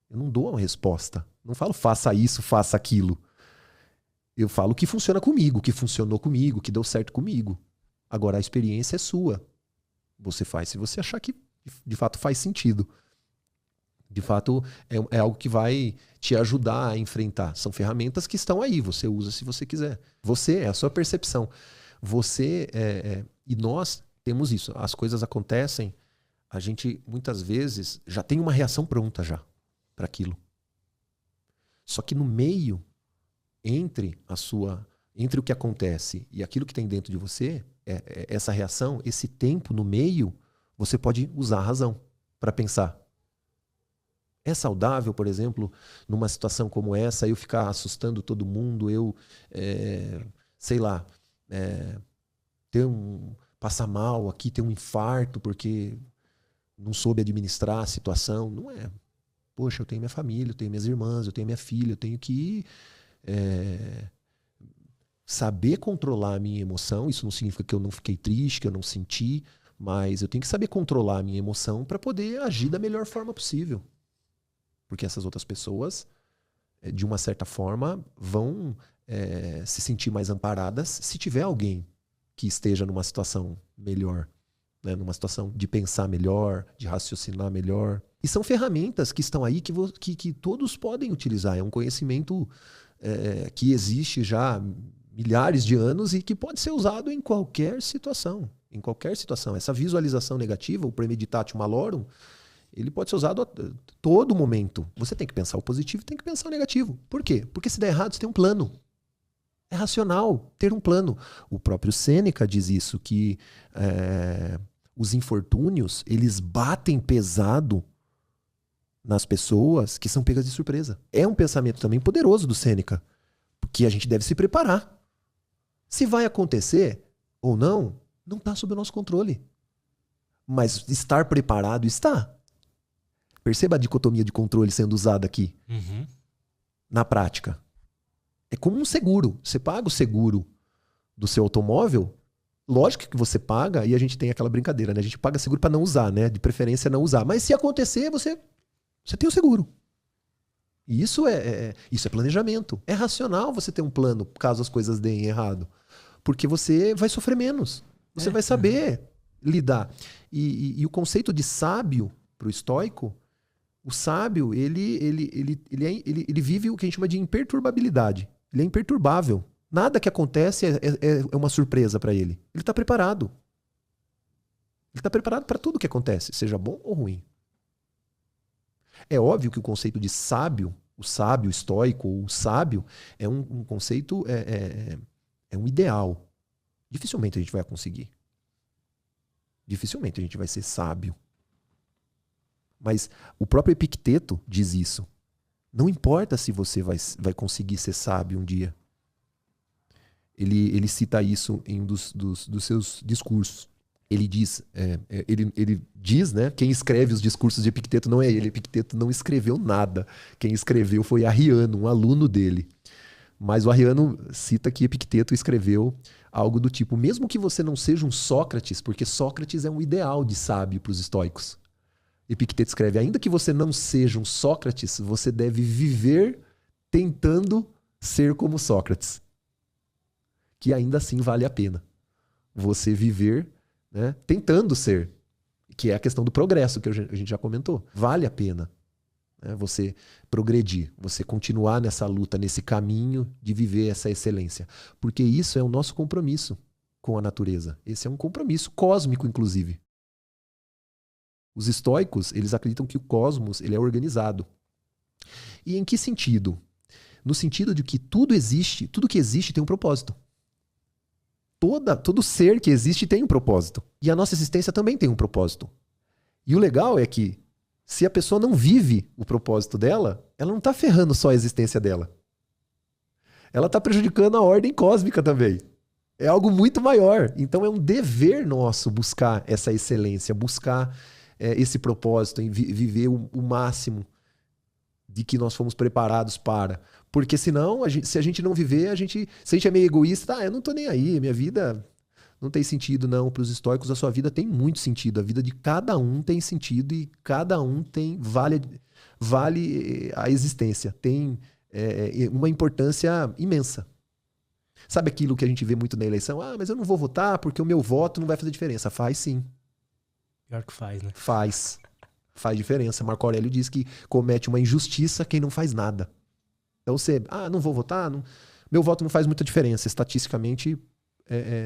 Eu não dou uma resposta. Não falo faça isso, faça aquilo. Eu falo o que funciona comigo, o que funcionou comigo, o que deu certo comigo. Agora a experiência é sua. Você faz se você achar que de fato faz sentido. De fato é algo que vai te ajudar a enfrentar. São ferramentas que estão aí, você usa se você quiser. Você, é a sua percepção. Você, e nós temos isso. As coisas acontecem, a gente muitas vezes já tem uma reação pronta já para aquilo. Só que no meio, entre o que acontece e aquilo que tem dentro de você, essa reação, esse tempo no meio, você pode usar a razão para pensar. É saudável, por exemplo, numa situação como essa, eu ficar assustando todo mundo, eu, sei lá, passar mal aqui, ter um infarto porque não soube administrar a situação? Não é. Poxa, eu tenho minha família, eu tenho minhas irmãs, eu tenho minha filha, eu tenho que saber controlar a minha emoção. Isso não significa que eu não fiquei triste, que eu não senti, mas eu tenho que saber controlar a minha emoção para poder agir da melhor forma possível. Porque essas outras pessoas, de uma certa forma, vão se sentir mais amparadas se tiver alguém que esteja numa situação melhor, né? Numa situação de pensar melhor, de raciocinar melhor. E são ferramentas que estão aí que todos podem utilizar. É um conhecimento que existe já há milhares de anos e que pode ser usado em qualquer situação. Em qualquer situação. Essa visualização negativa, o premeditatio malorum, ele pode ser usado a todo momento. Você tem que pensar o positivo e tem que pensar o negativo. Por quê? Porque se der errado, você tem um plano. É racional ter um plano. O próprio Sêneca diz isso, que os infortúnios, eles batem pesado nas pessoas que são pegas de surpresa. É um pensamento também poderoso do Sêneca, porque a gente deve se preparar. Se vai acontecer ou não está sob o nosso controle. Mas estar preparado está. Perceba a dicotomia de controle sendo usada aqui. Uhum. Na prática. É como um seguro. Você paga o seguro do seu automóvel, lógico que você paga, e a gente tem aquela brincadeira, né? A gente paga seguro para não usar, né? De preferência não usar. Mas se acontecer, você tem o seguro. E isso é planejamento. É racional você ter um plano caso as coisas deem errado. Porque você vai sofrer menos. Você vai saber lidar. E o conceito de sábio para o estoico, o sábio, ele vive o que a gente chama de imperturbabilidade. Ele é imperturbável. Nada que acontece é uma surpresa para ele. Ele está preparado. Ele está preparado para tudo que acontece, seja bom ou ruim. É óbvio que o conceito de sábio, o sábio estoico, ou o sábio, é um conceito, é um ideal. Dificilmente a gente vai conseguir. Dificilmente a gente vai ser sábio. Mas o próprio Epicteto diz isso. Não importa se você vai conseguir ser sábio um dia. Ele cita isso em um dos seus discursos. Ele diz, ele diz, né? Quem escreve os discursos de Epicteto não é ele. Epicteto não escreveu nada. Quem escreveu foi Arriano, um aluno dele. Mas o Arriano cita que Epicteto escreveu algo do tipo: mesmo que você não seja um Sócrates, porque Sócrates é um ideal de sábio para os estoicos. Epicteto escreve: ainda que você não seja um Sócrates, você deve viver tentando ser como Sócrates. Que ainda assim vale a pena. Você viver, né, tentando ser. Que é a questão do progresso que a gente já comentou. Vale a pena, né, você progredir, você continuar nessa luta, nesse caminho de viver essa excelência. Porque isso é o nosso compromisso com a natureza. Esse é um compromisso cósmico, inclusive. Os estoicos, eles acreditam que o cosmos ele é organizado. E em que sentido? No sentido de que tudo que existe tem um propósito. Todo ser que existe tem um propósito. E a nossa existência também tem um propósito. E o legal é que Se a pessoa não vive o propósito dela, ela não está ferrando só a existência dela. Ela está prejudicando a ordem cósmica também. É algo muito maior. Então é um dever nosso buscar essa excelência, buscar esse propósito, em viver o máximo de que nós fomos preparados para. Porque senão, se a gente não viver, se a gente é meio egoísta, eu não tô nem aí, minha vida não tem sentido não. Para os estoicos, a sua vida tem muito sentido. A vida de cada um tem sentido e cada um vale a existência. Tem uma importância imensa. Sabe aquilo que a gente vê muito na eleição? Mas eu não vou votar porque o meu voto não vai fazer diferença. Faz sim. Pior que faz, né? Faz diferença. Marco Aurélio diz que comete uma injustiça quem não faz nada. Então você, não vou votar, meu voto não faz muita diferença. Estatisticamente,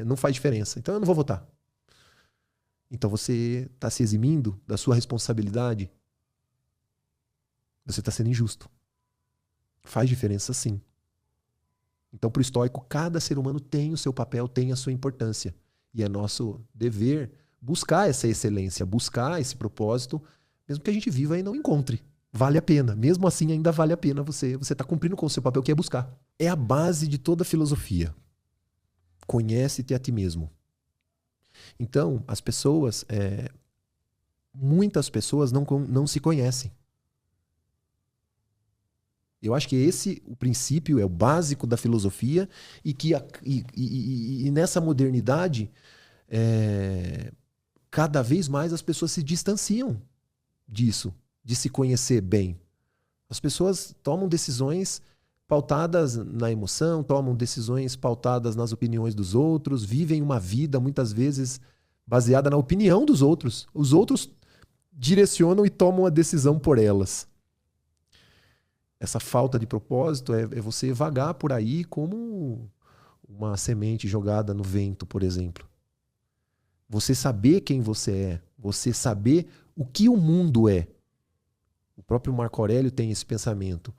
não faz diferença. Então eu não vou votar. Então você está se eximindo da sua responsabilidade. Você está sendo injusto. Faz diferença sim. Então, para o estoico, cada ser humano tem o seu papel, tem a sua importância. E é nosso dever buscar essa excelência, buscar esse propósito, mesmo que a gente viva e não encontre. Vale a pena. Mesmo assim, ainda vale a pena você está cumprindo com o seu papel, que é buscar. É a base de toda a filosofia. Conhece-te a ti mesmo. Então, as pessoas, muitas pessoas não se conhecem. Eu acho que o princípio é o básico da filosofia e nessa modernidade, cada vez mais as pessoas se distanciam disso, de se conhecer bem. As pessoas tomam decisões pautadas na emoção, tomam decisões pautadas nas opiniões dos outros, vivem uma vida muitas vezes baseada na opinião dos outros. Os outros direcionam e tomam a decisão por elas. Essa falta de propósito é você vagar por aí como uma semente jogada no vento, por exemplo. Você saber quem você é, você saber o que o mundo é. O próprio Marco Aurélio tem esse pensamento,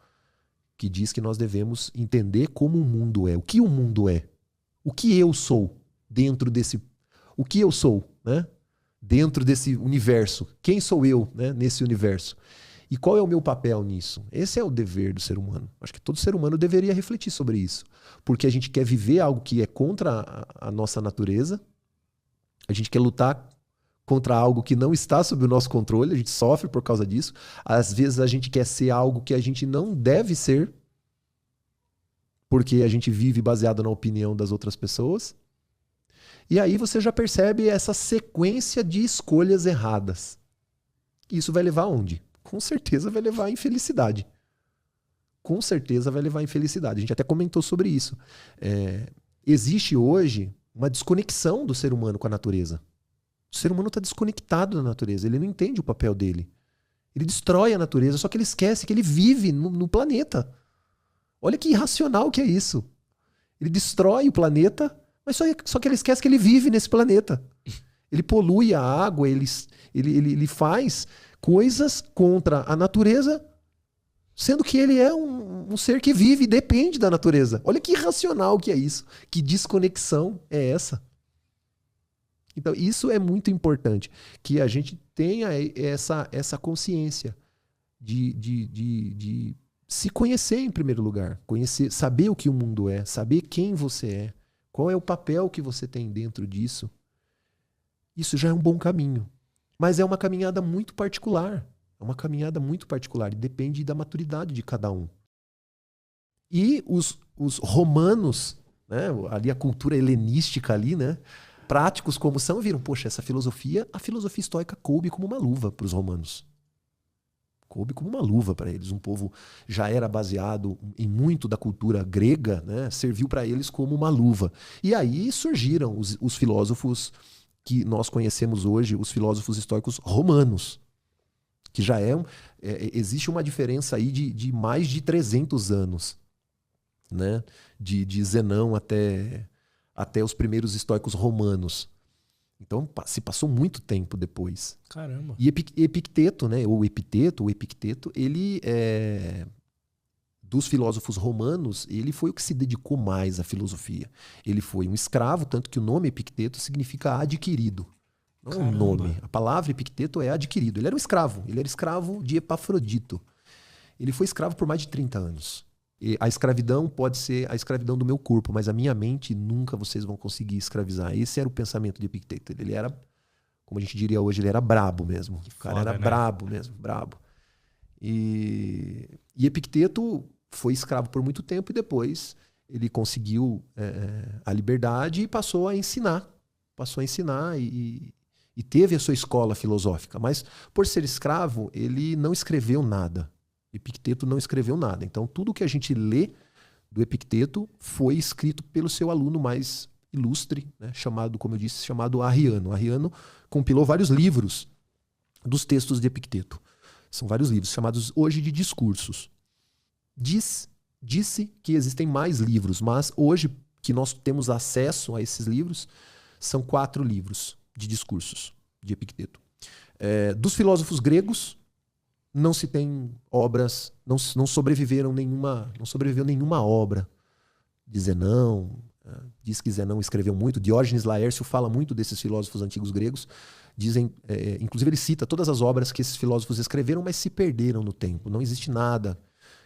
que diz que nós devemos entender como o mundo é. O que o mundo é? O que eu sou dentro desse... O que eu sou, né? Dentro desse universo. Quem sou eu, né? Nesse universo? E qual é o meu papel nisso? Esse é o dever do ser humano. Acho que todo ser humano deveria refletir sobre isso. Porque a gente quer viver algo que é contra a nossa natureza. A gente quer lutar contra algo que não está sob o nosso controle. A gente sofre por causa disso. Às vezes a gente quer ser algo que a gente não deve ser. Porque a gente vive baseado na opinião das outras pessoas. E aí você já percebe essa sequência de escolhas erradas. Isso vai levar aonde? Com certeza vai levar à infelicidade. Com certeza vai levar à infelicidade. A gente até comentou sobre isso. Existe hoje uma desconexão do ser humano com a natureza. O ser humano está desconectado da natureza. Ele não entende o papel dele. Ele destrói a natureza, só que ele esquece que ele vive no planeta. Olha que irracional que é isso. Ele destrói o planeta, mas só que ele esquece que ele vive nesse planeta. Ele polui a água, ele faz coisas contra a natureza, sendo que ele é um ser que vive e depende da natureza. Olha que irracional que é isso. Que desconexão é essa? Então, isso é muito importante, que a gente tenha essa consciência de se conhecer em primeiro lugar, conhecer, saber o que o mundo é, saber quem você é, qual é o papel que você tem dentro disso. Isso já é um bom caminho. Mas é uma caminhada muito particular. É uma caminhada muito particular e depende da maturidade de cada um. E os romanos, né, ali a cultura helenística ali, né, práticos como são, viram, poxa, a filosofia estoica coube como uma luva para os romanos. Coube como uma luva para eles. Um povo já era baseado em muito da cultura grega, né, serviu para eles como uma luva. E aí surgiram os filósofos que nós conhecemos hoje, os filósofos estoicos romanos, que já existe uma diferença aí de mais de 300 anos, né? De Zenão até os primeiros estoicos romanos. Então se passou muito tempo depois. Caramba. E Epicteto, né? O Epicteto, ele dos filósofos romanos, ele foi o que se dedicou mais à filosofia. Ele foi um escravo, tanto que o nome Epicteto significa adquirido. Não é um nome. A palavra Epicteto é adquirido. Ele era um escravo. Ele era escravo de Epafrodito. Ele foi escravo por mais de 30 anos. E a escravidão pode ser a escravidão do meu corpo, mas a minha mente nunca vocês vão conseguir escravizar. Esse era o pensamento de Epicteto. Ele era, como a gente diria hoje, ele era brabo mesmo. O cara era brabo mesmo, brabo. E Epicteto foi escravo por muito tempo e depois ele conseguiu a liberdade e passou a ensinar. Passou a ensinar e teve a sua escola filosófica. Mas por ser escravo, ele não escreveu nada. Epicteto não escreveu nada. Então, tudo que a gente lê do Epicteto foi escrito pelo seu aluno mais ilustre, né, chamado, como eu disse, chamado Arriano. Arriano compilou vários livros dos textos de Epicteto. São vários livros, chamados hoje de discursos. Disse que existem mais livros, mas hoje que nós temos acesso a esses livros, são 4 livros de discursos de Epicteto. Dos filósofos gregos, não se tem obras, não sobreviveu nenhuma obra de Zenão. Diz que Zenão escreveu muito. Diógenes Laércio fala muito desses filósofos antigos gregos. Dizem, inclusive ele cita todas as obras que esses filósofos escreveram, mas se perderam no tempo. Não existe nada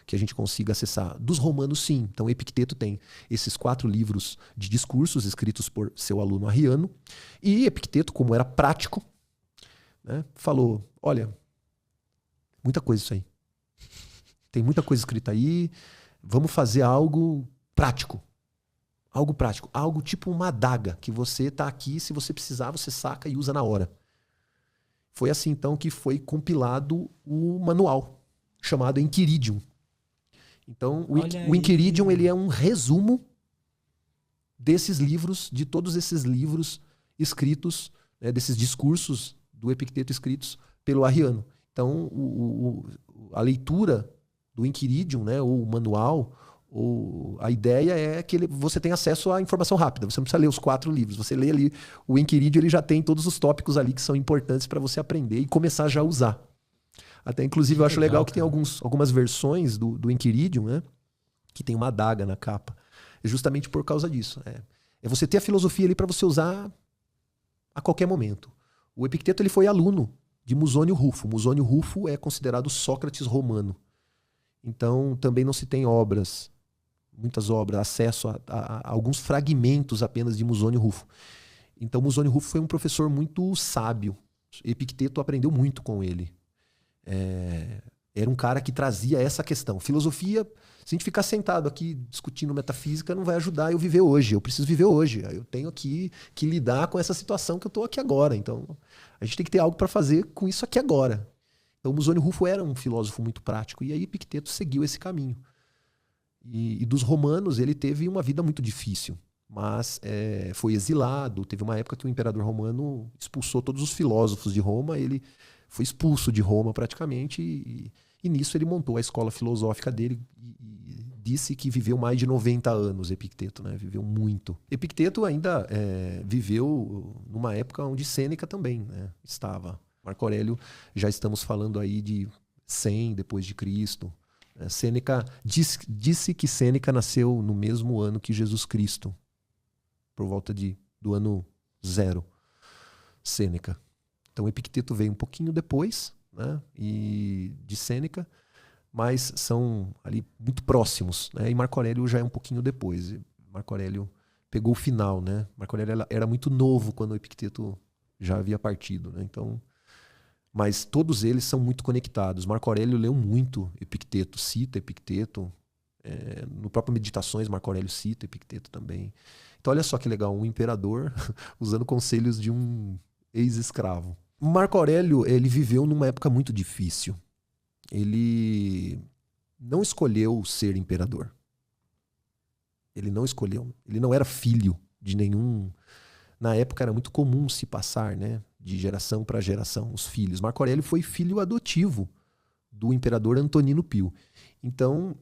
que a gente consiga acessar. Dos romanos, sim. Então Epicteto tem esses 4 livros de discursos escritos por seu aluno Arriano. E Epicteto, como era prático, né, falou, olha, muita coisa isso aí. Tem muita coisa escrita aí. Vamos fazer algo prático. Algo prático. Algo tipo uma adaga, que você está aqui, se você precisar, você saca e usa na hora. Foi assim, então, que foi compilado o manual, chamado Enchiridion. Então, o Enchiridion, ele é um resumo desses livros, de todos esses livros escritos, né, desses discursos do Epicteto escritos pelo Arriano. Então, a leitura do Enchiridion, né, ou o manual, ou a ideia é que você tem acesso à informação rápida. Você não precisa ler os 4 livros. Você lê ali o Enchiridion, ele já tem todos os tópicos ali que são importantes para você aprender e começar já a usar. Até, inclusive, eu acho legal que tem algumas versões do Enchiridion, né, que tem uma adaga na capa. É justamente por causa disso. É você ter a filosofia ali para você usar a qualquer momento. O Epicteto, ele foi aluno de Musônio Rufo. Musônio Rufo é considerado Sócrates romano. Então, também não se tem obras, muitas obras, acesso a alguns fragmentos apenas de Musônio Rufo. Então, Musônio Rufo foi um professor muito sábio. Epicteto aprendeu muito com ele. Era um cara que trazia essa questão. Filosofia, se a gente ficar sentado aqui discutindo metafísica, não vai ajudar eu viver hoje. Eu preciso viver hoje. Eu tenho aqui que lidar com essa situação que eu estou aqui agora. Então, a gente tem que ter algo para fazer com isso aqui agora. Então, Musônio Rufo era um filósofo muito prático. E aí Epicteto seguiu esse caminho. E dos romanos, ele teve uma vida muito difícil. Mas foi exilado. Teve uma época que o imperador romano expulsou todos os filósofos de Roma. Ele foi expulso de Roma praticamente. E nisso ele montou a escola filosófica dele. E disse que viveu mais de 90 anos, Epicteto, né? Viveu muito. Epicteto ainda viveu numa época onde Sêneca também, né, estava. Marco Aurélio, já estamos falando aí de 100 depois de Cristo. Sêneca disse que Sêneca nasceu no mesmo ano que Jesus Cristo, por volta do ano 0. Sêneca. Então Epicteto veio um pouquinho depois, né, e de Sêneca, mas são ali muito próximos, né, e Marco Aurélio já é um pouquinho depois. Marco Aurélio pegou o final, né? Marco Aurélio era muito novo quando o Epicteto já havia partido, né? Então, mas todos eles são muito conectados. Marco Aurélio leu muito Epicteto, cita Epicteto. No próprio Meditações, Marco Aurélio cita Epicteto também. Então olha só que legal, um imperador usando conselhos de um ex-escravo. Marco Aurélio, ele viveu numa época muito difícil. Ele não escolheu ser imperador. Ele não escolheu. Ele não era filho de nenhum... Na época era muito comum se passar, né, de geração para geração, os filhos. Marco Aurélio foi filho adotivo do imperador Antonino Pio. Então,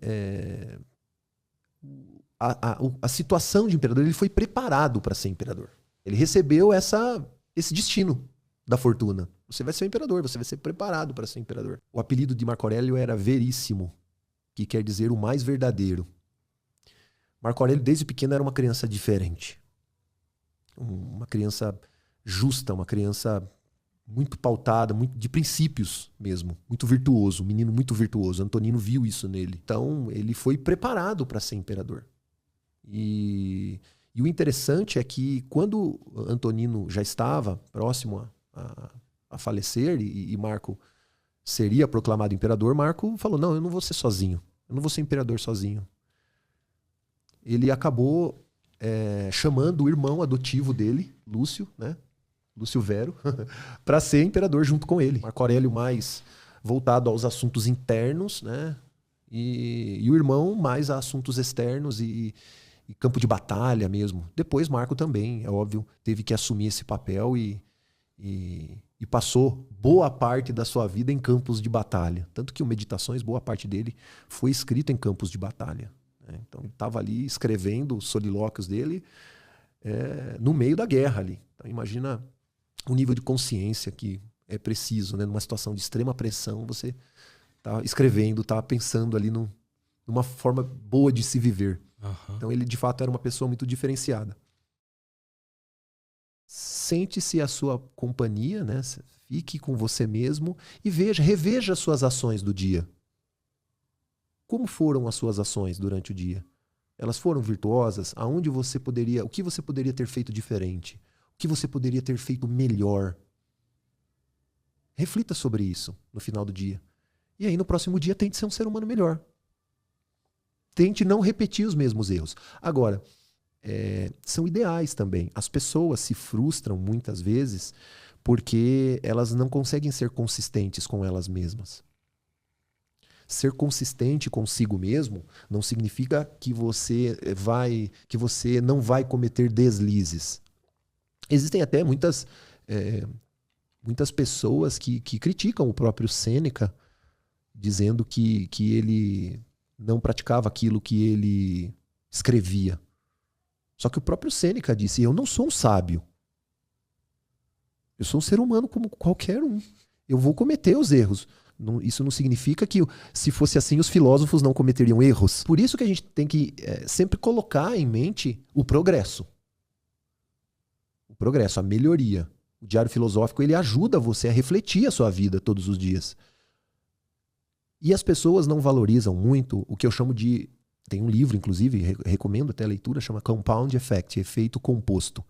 a situação de imperador, ele foi preparado para ser imperador. Ele recebeu esse destino da fortuna. Você vai ser o imperador, você vai ser preparado para ser imperador. O apelido de Marco Aurélio era Veríssimo, que quer dizer o mais verdadeiro. Marco Aurélio, desde pequeno, era uma criança diferente. Uma criança justa, uma criança muito pautada, muito de princípios mesmo, muito virtuoso, um menino muito virtuoso. Antonino viu isso nele. Então, ele foi preparado para ser imperador. E o interessante é que quando Antonino já estava próximo a falecer e Marco seria proclamado imperador, Marco falou, não, eu não vou ser sozinho, eu não vou ser imperador sozinho. Ele acabou chamando o irmão adotivo dele, Lúcio, né? Lúcio Vero, para ser imperador junto com ele. Marco Aurélio mais voltado aos assuntos internos, né? E o irmão mais a assuntos externos e campo de batalha mesmo. Depois Marco também, é óbvio, teve que assumir esse papel e passou boa parte da sua vida em campos de batalha. Tanto que o Meditações, boa parte dele foi escrito em campos de batalha. Né? Então ele estava ali escrevendo os solilóquios dele no meio da guerra ali. Então imagina o nível de consciência que é preciso, né? Numa situação de extrema pressão, você tá escrevendo, tá pensando ali numa forma boa de se viver. Uhum. Então ele de fato era uma pessoa muito diferenciada. Sente-se a sua companhia, né? Fique com você mesmo e reveja as suas ações do dia. Como foram as suas ações durante o dia? Elas foram virtuosas? O que você poderia ter feito diferente? O que você poderia ter feito melhor? Reflita sobre isso no final do dia. E aí no próximo dia tente ser um ser humano melhor. Tente não repetir os mesmos erros. Agora, são ideais também. As pessoas se frustram muitas vezes porque elas não conseguem ser consistentes com elas mesmas. Ser consistente consigo mesmo não significa que você não vai cometer deslizes. Existem até muitas pessoas que criticam o próprio Sêneca, dizendo que ele não praticava aquilo que ele escrevia. Só que o próprio Sêneca disse, eu não sou um sábio. Eu sou um ser humano como qualquer um. Eu vou cometer os erros. Isso não significa que, se fosse assim, os filósofos não cometeriam erros. Por isso que a gente tem que sempre colocar em mente o progresso. O progresso, a melhoria. O diário filosófico, ele ajuda você a refletir a sua vida todos os dias. E as pessoas não valorizam muito o que eu chamo de... Tem um livro, inclusive, recomendo até a leitura, chama Compound Effect, efeito composto.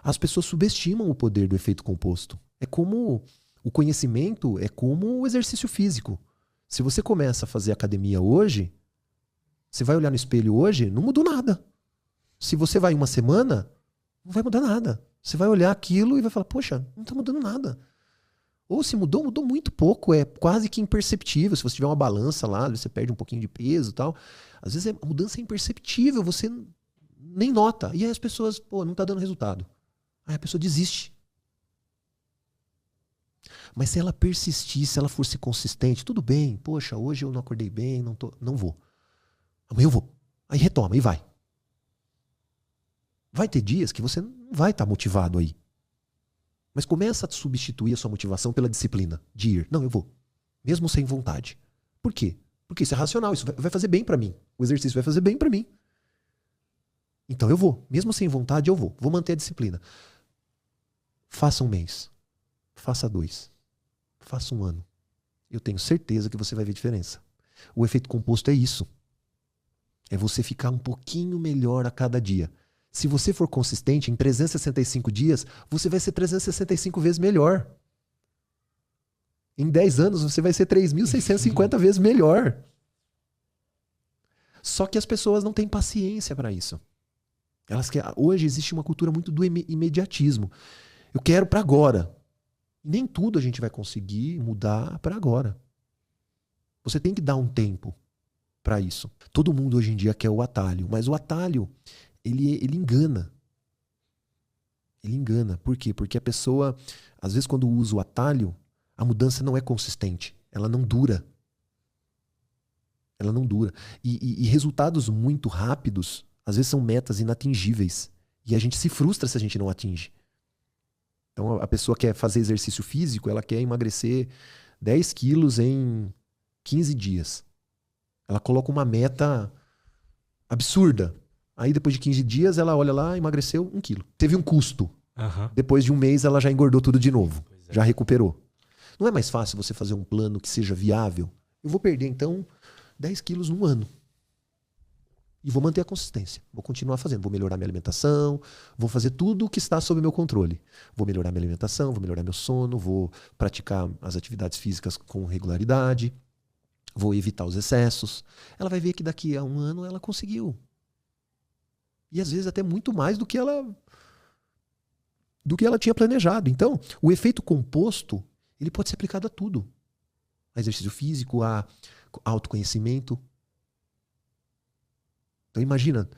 As pessoas subestimam o poder do efeito composto. É como... O conhecimento é como o exercício físico. Se você começa a fazer academia hoje, você vai olhar no espelho hoje, não mudou nada. Se você vai uma semana, não vai mudar nada. Você vai olhar aquilo e vai falar, poxa, não está mudando nada. Ou se mudou, mudou muito pouco, é quase que imperceptível. Se você tiver uma balança lá, você perde um pouquinho de peso e tal. Às vezes a mudança é imperceptível, você nem nota. E aí as pessoas, não está dando resultado. Aí a pessoa desiste. Mas se ela persistir, se ela fosse consistente, tudo bem, poxa, hoje eu não acordei bem, não vou. Amanhã eu vou. Aí retoma e vai. Vai ter dias que você não vai estar motivado aí. Mas começa a substituir a sua motivação pela disciplina de ir. Não, eu vou. Mesmo sem vontade. Por quê? Porque isso é racional, isso vai fazer bem pra mim. O exercício vai fazer bem pra mim. Então eu vou. Mesmo sem vontade, eu vou. Vou manter a disciplina. Faça um mês. Faça 2. Faça 1 ano. Eu tenho certeza que você vai ver diferença. O efeito composto é isso. É você ficar um pouquinho melhor a cada dia. Se você for consistente, em 365 dias, você vai ser 365 vezes melhor. Em 10 anos, você vai ser 3.650 vezes melhor. Só que as pessoas não têm paciência para isso. Hoje existe uma cultura muito do imediatismo. Eu quero para agora. Nem tudo a gente vai conseguir mudar para agora. Você tem que dar um tempo para isso. Todo mundo hoje em dia quer o atalho, mas o atalho, ele engana. Ele engana. Por quê? Porque a pessoa, às vezes, quando usa o atalho, a mudança não é consistente. Ela não dura. Ela não dura. E resultados muito rápidos, às vezes, são metas inatingíveis. E a gente se frustra se a gente não atinge. Então, a pessoa quer fazer exercício físico, ela quer emagrecer 10 quilos em 15 dias. Ela coloca uma meta absurda. Aí, depois de 15 dias, ela olha lá, emagreceu 1 quilo. Teve um custo. Aham. Depois de um mês, ela já engordou tudo de novo. Pois é. Já recuperou. Não é mais fácil você fazer um plano que seja viável? Eu vou perder, então, 10 quilos num ano. E vou manter a consistência. Vou continuar fazendo. Vou melhorar minha alimentação. Vou fazer tudo o que está sob meu controle. Vou melhorar minha alimentação, vou melhorar meu sono, vou praticar as atividades físicas com regularidade. Vou evitar os excessos. Ela vai ver que daqui a um ano ela conseguiu. E às vezes até muito mais do que ela tinha planejado. Então, o efeito composto, ele pode ser aplicado a tudo. A exercício físico, a autoconhecimento. Então imagina,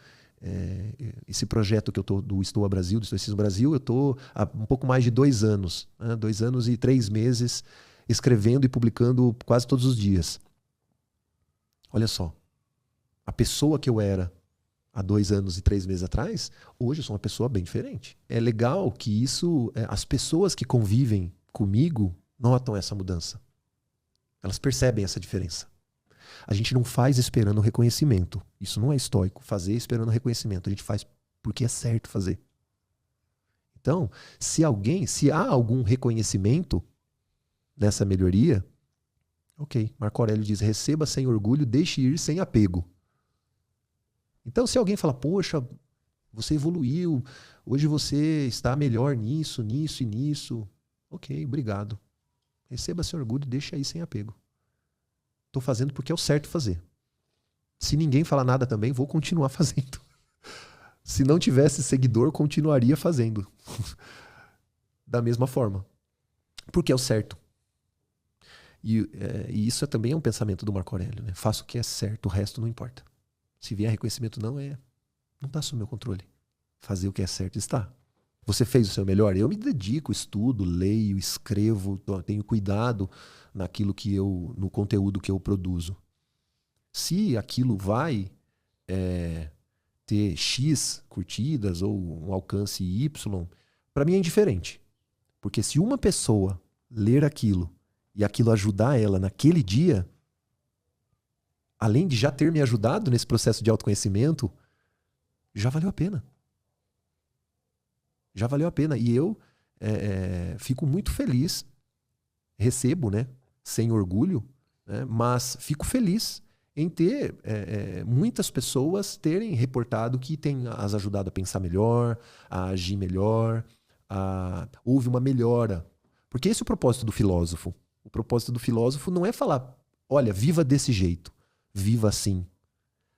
esse projeto que eu estou do Estoa Brasil, do Estoicismo Brasil, eu estou há um pouco mais de 2 anos, né? 2 anos e 3 meses escrevendo e publicando quase todos os dias. Olha só, a pessoa que eu era há 2 anos e 3 meses atrás, hoje eu sou uma pessoa bem diferente. É legal que as pessoas que convivem comigo notam essa mudança. Elas percebem essa diferença. A gente não faz esperando reconhecimento. Isso não é estoico, fazer esperando reconhecimento. A gente faz porque é certo fazer. Então, se há algum reconhecimento nessa melhoria, ok. Marco Aurélio diz, receba sem orgulho, deixe ir sem apego. Então, se alguém fala, poxa, você evoluiu, hoje você está melhor nisso, nisso e nisso. Ok, obrigado. Receba sem orgulho, deixe aí sem apego. Estou fazendo porque é o certo fazer. Se ninguém falar nada também, vou continuar fazendo. Se não tivesse seguidor, continuaria fazendo. Da mesma forma. Porque é o certo. E isso também é um pensamento do Marco Aurélio, né? Faço o que é certo, o resto não importa. Se vier reconhecimento, não está sob meu controle. Fazer o que é certo está. Você fez o seu melhor? Eu me dedico, estudo, leio, escrevo, tenho cuidado no conteúdo que eu produzo. Se aquilo vai ter X curtidas ou um alcance Y, para mim é indiferente. Porque se uma pessoa ler aquilo e aquilo ajudar ela naquele dia, além de já ter me ajudado nesse processo de autoconhecimento, já valeu a pena. Já valeu a pena. E eu fico muito feliz, recebo, né, sem orgulho, né, mas fico feliz em ter muitas pessoas terem reportado que tem as ajudado a pensar melhor, a agir melhor, houve uma melhora. Porque esse é o propósito do filósofo. O propósito do filósofo não é falar, olha, viva desse jeito, viva assim.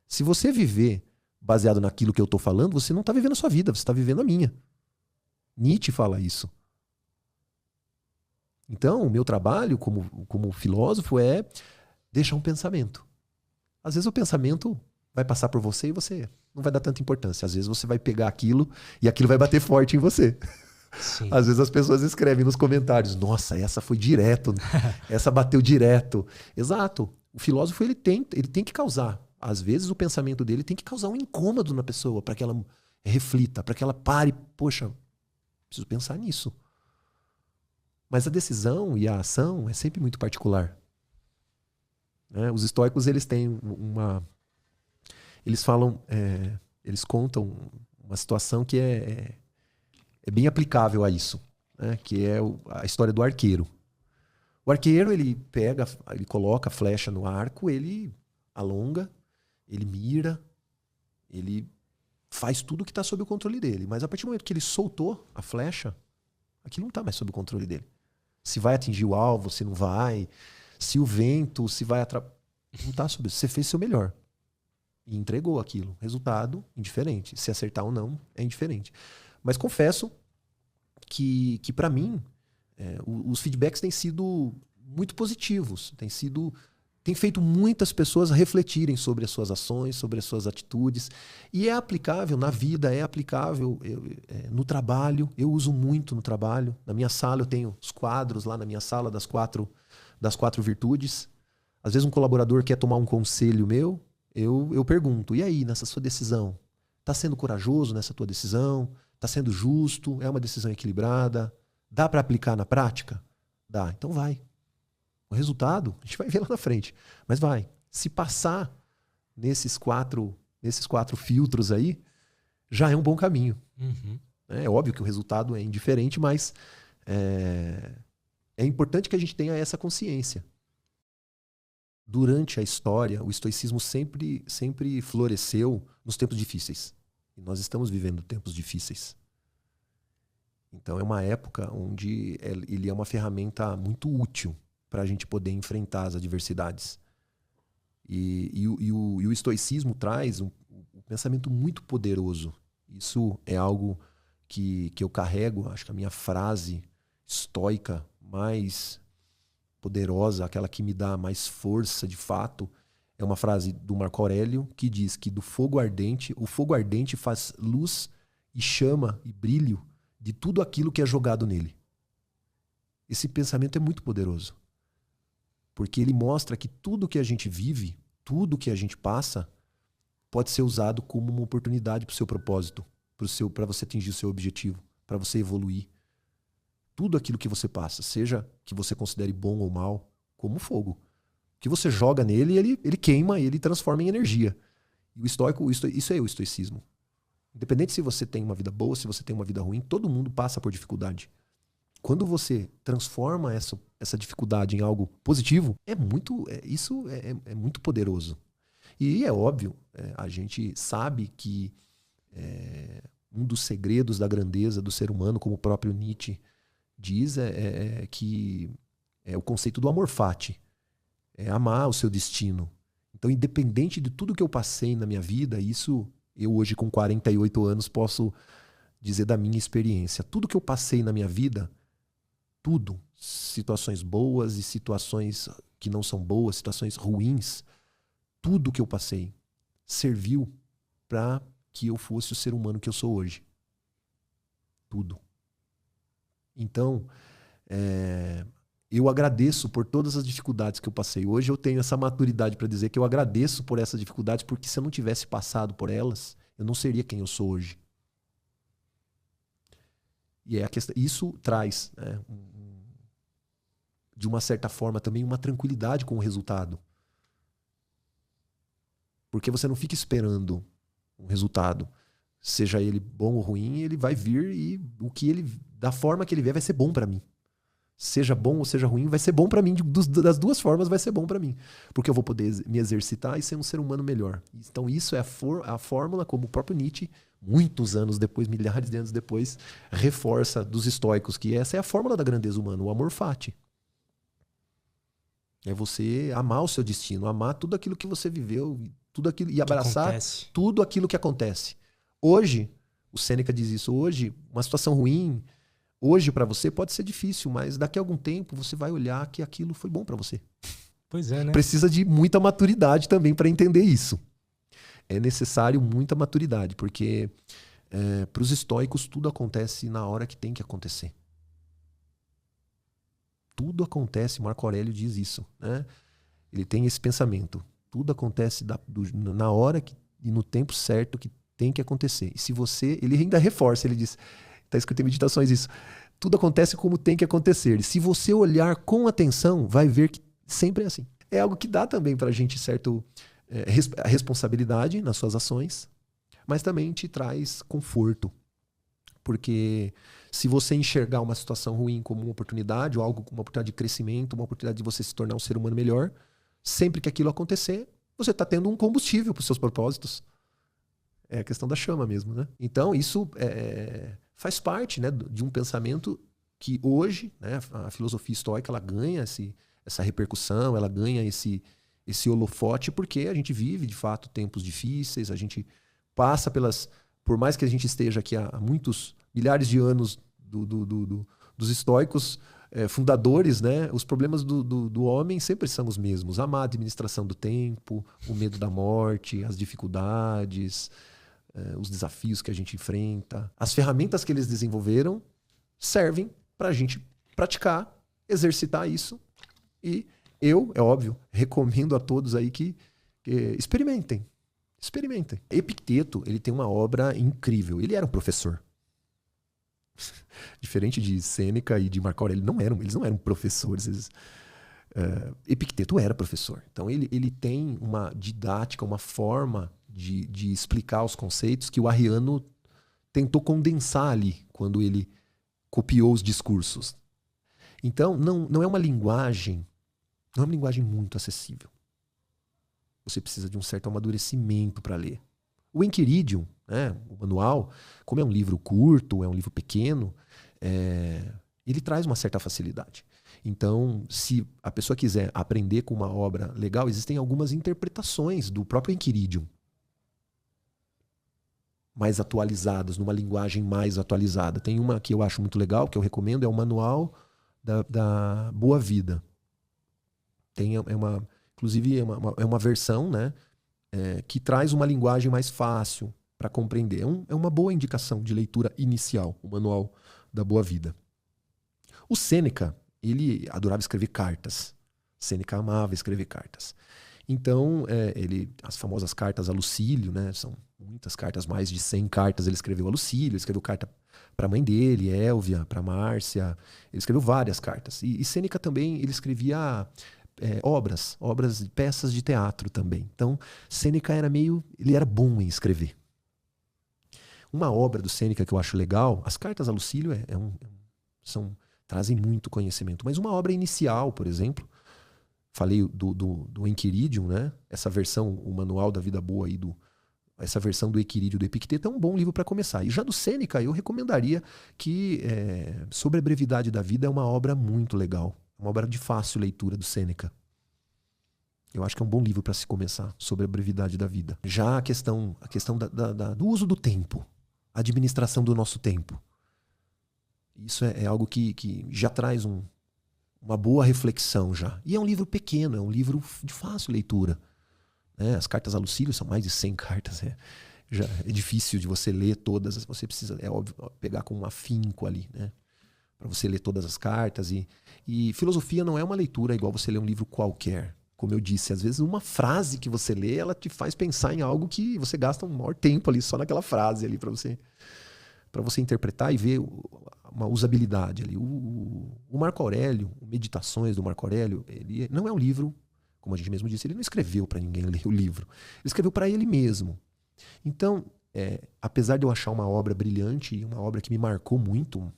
Se você viver baseado naquilo que eu estou falando, você não está vivendo a sua vida, você está vivendo a minha. Nietzsche fala isso. Então, o meu trabalho como filósofo é deixar um pensamento. Às vezes o pensamento vai passar por você e você não vai dar tanta importância. Às vezes você vai pegar aquilo e aquilo vai bater forte em você. Sim. Às vezes as pessoas escrevem nos comentários, nossa, essa foi direto, essa bateu direto. Exato. O filósofo ele tem que causar. Às vezes o pensamento dele tem que causar um incômodo na pessoa para que ela reflita, para que ela pare, poxa, preciso pensar nisso. Mas a decisão e a ação é sempre muito particular. Né? Os estoicos, eles têm eles falam, eles contam uma situação que é bem aplicável a isso, né? Que é a história do arqueiro. O arqueiro, ele coloca a flecha no arco, ele alonga, ele mira, ele faz tudo que está sob o controle dele. Mas a partir do momento que ele soltou a flecha, aquilo não está mais sob o controle dele. Se vai atingir o alvo, se não vai, se o vento, se vai atrapalhar. Não está sob. Você fez seu melhor. E entregou aquilo. Resultado, indiferente. Se acertar ou não, é indiferente. Mas confesso que para mim, os feedbacks têm sido muito positivos. Tem feito muitas pessoas refletirem sobre as suas ações, sobre as suas atitudes. E é aplicável na vida, é aplicável no trabalho. Eu uso muito no trabalho. Na minha sala, eu tenho os quadros lá na minha sala das quatro virtudes. Às vezes um colaborador quer tomar um conselho meu, eu pergunto, e aí, nessa sua decisão? Está sendo corajoso nessa tua decisão? Está sendo justo? É uma decisão equilibrada? Dá para aplicar na prática? Dá, então vai. O resultado, a gente vai ver lá na frente. Mas vai. Se passar nesses quatro filtros aí, já é um bom caminho. Uhum. É óbvio que o resultado é indiferente, mas é importante que a gente tenha essa consciência. Durante a história, o estoicismo sempre floresceu nos tempos difíceis. E nós estamos vivendo tempos difíceis. Então é uma época onde ele é uma ferramenta muito útil para a gente poder enfrentar as adversidades. E o estoicismo traz um pensamento muito poderoso. Isso é algo que eu carrego, acho que a minha frase estoica mais poderosa, aquela que me dá mais força de fato, é uma frase do Marco Aurélio que diz que o fogo ardente faz luz e chama e brilho de tudo aquilo que é jogado nele. Esse pensamento é muito poderoso, porque ele mostra que tudo que a gente vive, tudo que a gente passa, pode ser usado como uma oportunidade para o seu propósito, para você atingir o seu objetivo, para você evoluir. Tudo aquilo que você passa, seja que você considere bom ou mal, como fogo. O que você joga nele, ele queima, ele transforma em energia. E isso é o estoicismo. Independente se você tem uma vida boa, se você tem uma vida ruim, todo mundo passa por dificuldade. Quando você transforma essa dificuldade em algo positivo, isso é muito poderoso. E é óbvio, a gente sabe que um dos segredos da grandeza do ser humano, como o próprio Nietzsche diz, que é o conceito do amor fati. É amar o seu destino. Então, independente de tudo que eu passei na minha vida, isso eu hoje com 48 anos posso dizer da minha experiência. Tudo que eu passei na minha vida, tudo, situações boas e situações que não são boas, situações ruins, tudo que eu passei serviu para que eu fosse o ser humano que eu sou hoje. Tudo. Então, eu agradeço por todas as dificuldades que eu passei. Hoje eu tenho essa maturidade para dizer que eu agradeço por essas dificuldades, porque se eu não tivesse passado por elas, eu não seria quem eu sou hoje. E isso traz, de uma certa forma, também uma tranquilidade com o resultado. Porque você não fica esperando um resultado. Seja ele bom ou ruim, ele vai vir e da forma que ele vier vai ser bom para mim. Seja bom ou seja ruim, vai ser bom para mim. Das duas formas vai ser bom para mim. Porque eu vou poder me exercitar e ser um ser humano melhor. Então isso é a fórmula, como o próprio Nietzsche, muitos anos depois, milhares de anos depois, reforça dos estoicos, que essa é a fórmula da grandeza humana, o amor fati. É você amar o seu destino, amar tudo aquilo que você viveu, tudo aquilo, e abraçar tudo aquilo que acontece. Hoje, o Sêneca diz isso, hoje, uma situação ruim, hoje para você pode ser difícil, mas daqui a algum tempo você vai olhar que aquilo foi bom para você. Pois é, né? Precisa de muita maturidade também para entender isso. É necessário muita maturidade, porque para os estoicos tudo acontece na hora que tem que acontecer. Tudo acontece, Marco Aurélio diz isso, né? Ele tem esse pensamento. Tudo acontece na hora e no tempo certo que tem que acontecer. E se você... Ele ainda reforça, ele diz... Está escrito em Meditações isso. Tudo acontece como tem que acontecer. E se você olhar com atenção, vai ver que sempre é assim. É algo que dá também para a gente certo responsabilidade nas suas ações, mas também te traz conforto. Porque se você enxergar uma situação ruim como uma oportunidade, ou algo como uma oportunidade de crescimento, uma oportunidade de você se tornar um ser humano melhor, sempre que aquilo acontecer, você está tendo um combustível para os seus propósitos. É a questão da chama mesmo, né? Então, isso faz parte, né, de um pensamento que hoje, né, a filosofia estoica ela ganha essa repercussão, ela ganha esse holofote, porque a gente vive, de fato, tempos difíceis, a gente passa por mais que a gente esteja aqui há muitos milhares de anos dos estoicos fundadores, né, os problemas do homem sempre são os mesmos. A má administração do tempo, o medo da morte, as dificuldades, os desafios que a gente enfrenta. As ferramentas que eles desenvolveram servem para a gente praticar, exercitar isso. E eu, é óbvio, recomendo a todos aí que experimentem. Experimentem. Epicteto, ele tem uma obra incrível. Ele era um professor. Diferente de Sêneca e de Marco Aurélio, eles não eram professores. Epicteto era professor. Então ele tem uma didática, uma forma de explicar os conceitos que o Arriano tentou condensar ali quando ele copiou os discursos. Então, não é uma linguagem muito acessível. Você precisa de um certo amadurecimento para ler. O Enchiridion, né, o manual, como é um livro curto, é um livro pequeno, ele traz uma certa facilidade. Então, se a pessoa quiser aprender com uma obra legal, existem algumas interpretações do próprio Enchiridion mais atualizadas, numa linguagem mais atualizada. Tem uma que eu acho muito legal, que eu recomendo, é o Manual da Boa Vida. Inclusive, é uma versão, né, que traz uma linguagem mais fácil para compreender. É uma boa indicação de leitura inicial, o Manual da Boa Vida. O Sêneca, ele adorava escrever cartas. Sêneca amava escrever cartas. Então, as famosas cartas a Lucílio, né, são muitas cartas, mais de 100 cartas ele escreveu a Lucílio, escreveu carta para a mãe dele, Élvia, para Márcia, ele escreveu várias cartas. E Sêneca também, ele escrevia obras, peças de teatro também. Então, Sêneca ele era bom em escrever. Uma obra do Sêneca que eu acho legal, as cartas a Lucílio trazem muito conhecimento, mas uma obra inicial, por exemplo, falei do Enchiridion, né? Essa versão, o Manual da Vida Boa aí, essa versão do Enchiridion do Epicteto é um bom livro para começar. E já do Sêneca, eu recomendaria que Sobre a Brevidade da Vida é uma obra muito legal. Uma obra de fácil leitura do Sêneca. Eu acho que é um bom livro para se começar, Sobre a Brevidade da Vida. Já a questão do uso do tempo, a administração do nosso tempo. Isso é algo que já traz uma boa reflexão já. E é um livro pequeno, é um livro de fácil leitura. As cartas a Lucílio são mais de 100 cartas. Já é difícil de você ler todas. Você precisa, é óbvio, pegar com um afinco ali, né? Para você ler todas as cartas. E filosofia não é uma leitura igual você ler um livro qualquer. Como eu disse, às vezes uma frase que você lê, ela te faz pensar em algo que você gasta um maior tempo ali só naquela frase ali para você interpretar e ver uma usabilidade ali. O Marco Aurélio, Meditações do Marco Aurélio, ele não é um livro, como a gente mesmo disse, ele não escreveu para ninguém ler o livro. Ele escreveu para ele mesmo. Então, apesar de eu achar uma obra brilhante e uma obra que me marcou muito,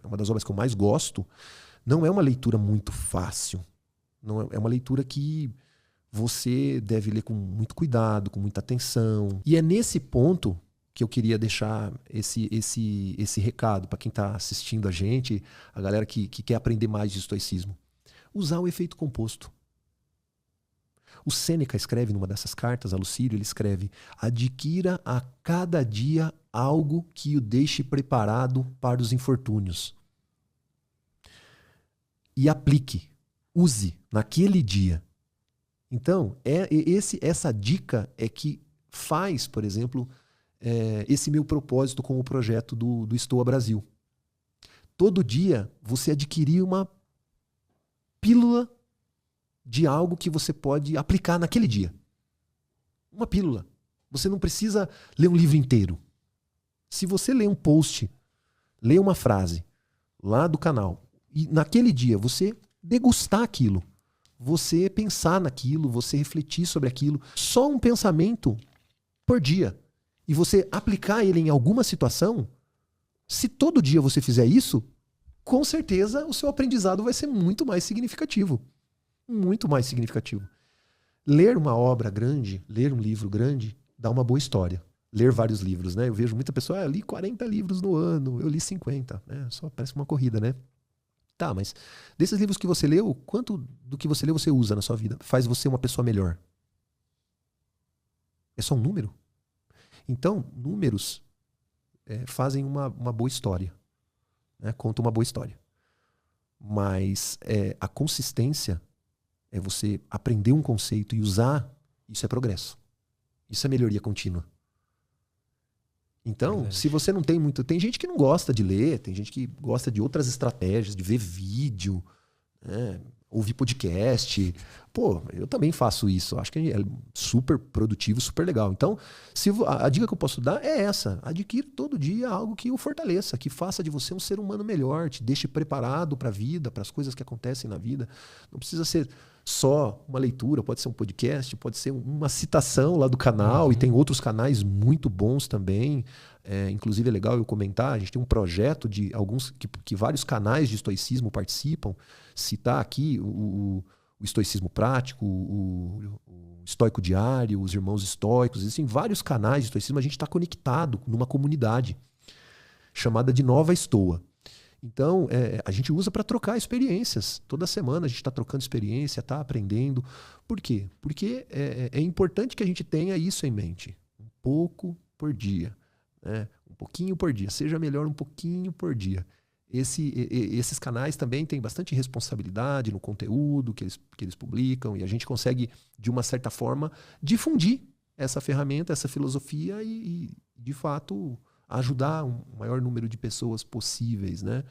uma das obras que eu mais gosto, não é uma leitura muito fácil. Não é uma leitura que você deve ler com muito cuidado, com muita atenção. E é nesse ponto que eu queria deixar esse recado para quem está assistindo a gente, a galera que quer aprender mais de estoicismo. Usar o efeito composto. O Sêneca escreve numa dessas cartas a Lucílio, ele escreve: adquira a cada dia algo que o deixe preparado para os infortúnios. E aplique, use naquele dia. Então, essa dica é que faz, por exemplo, esse meu propósito com o projeto do Estoa Brasil. Todo dia você adquirir uma pílula de algo que você pode aplicar naquele dia. Uma pílula. Você não precisa ler um livro inteiro. Se você ler um post, ler uma frase lá do canal, e naquele dia você degustar aquilo, você pensar naquilo, você refletir sobre aquilo, só um pensamento por dia, e você aplicar ele em alguma situação, se todo dia você fizer isso, com certeza o seu aprendizado vai ser muito mais significativo. Muito mais significativo. Ler uma obra grande, ler um livro grande, dá uma boa história. Ler vários livros, né? Eu vejo muita pessoa, eu li 40 livros no ano, eu li 50, né? Só parece uma corrida, né? Tá, mas desses livros que você leu, quanto do que você leu você usa na sua vida? Faz você uma pessoa melhor? É só um número? Então, números fazem uma boa história, né? Contam uma boa história. Mas a consistência é você aprender um conceito e usar, isso é progresso. Isso é melhoria contínua. Então, verdade. Se você não tem muito... Tem gente que não gosta de ler, tem gente que gosta de outras estratégias, de ver vídeo, né? Ouvir podcast. Pô, eu também faço isso. Acho que é super produtivo, super legal. Então, a dica que eu posso dar é essa. Adquira todo dia algo que o fortaleça, que faça de você um ser humano melhor, te deixe preparado para a vida, para as coisas que acontecem na vida. Não precisa ser só uma leitura, pode ser um podcast, pode ser uma citação lá do canal, e tem outros canais muito bons também. Inclusive é legal eu comentar, a gente tem um projeto de alguns que vários canais de estoicismo participam. Citar aqui o estoicismo prático, o estoico diário, os irmãos estoicos. Existem vários canais de estoicismo, a gente está conectado numa comunidade chamada de Nova Estoa. Então, a gente usa para trocar experiências. Toda semana a gente está trocando experiência, está aprendendo. Por quê? Porque é importante que a gente tenha isso em mente. Um pouco por dia. Né? Um pouquinho por dia. Seja melhor um pouquinho por dia. Esses canais também têm bastante responsabilidade no conteúdo que eles publicam. E a gente consegue, de uma certa forma, difundir essa ferramenta, essa filosofia e de fato, ajudar um maior número de pessoas possíveis, né?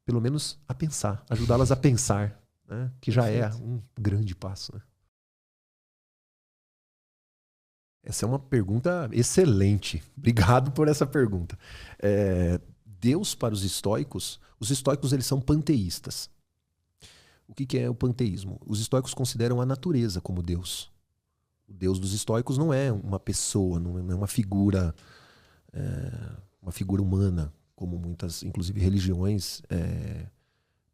Pelo menos a pensar, ajudá-las a pensar, né? Que já é um grande passo. Né? Essa é uma pergunta excelente. Obrigado por essa pergunta. Deus para os estoicos eles são panteístas. O que é o panteísmo? Os estoicos consideram a natureza como Deus. O Deus dos estoicos não é uma pessoa, não é uma figura humana, como muitas, inclusive, religiões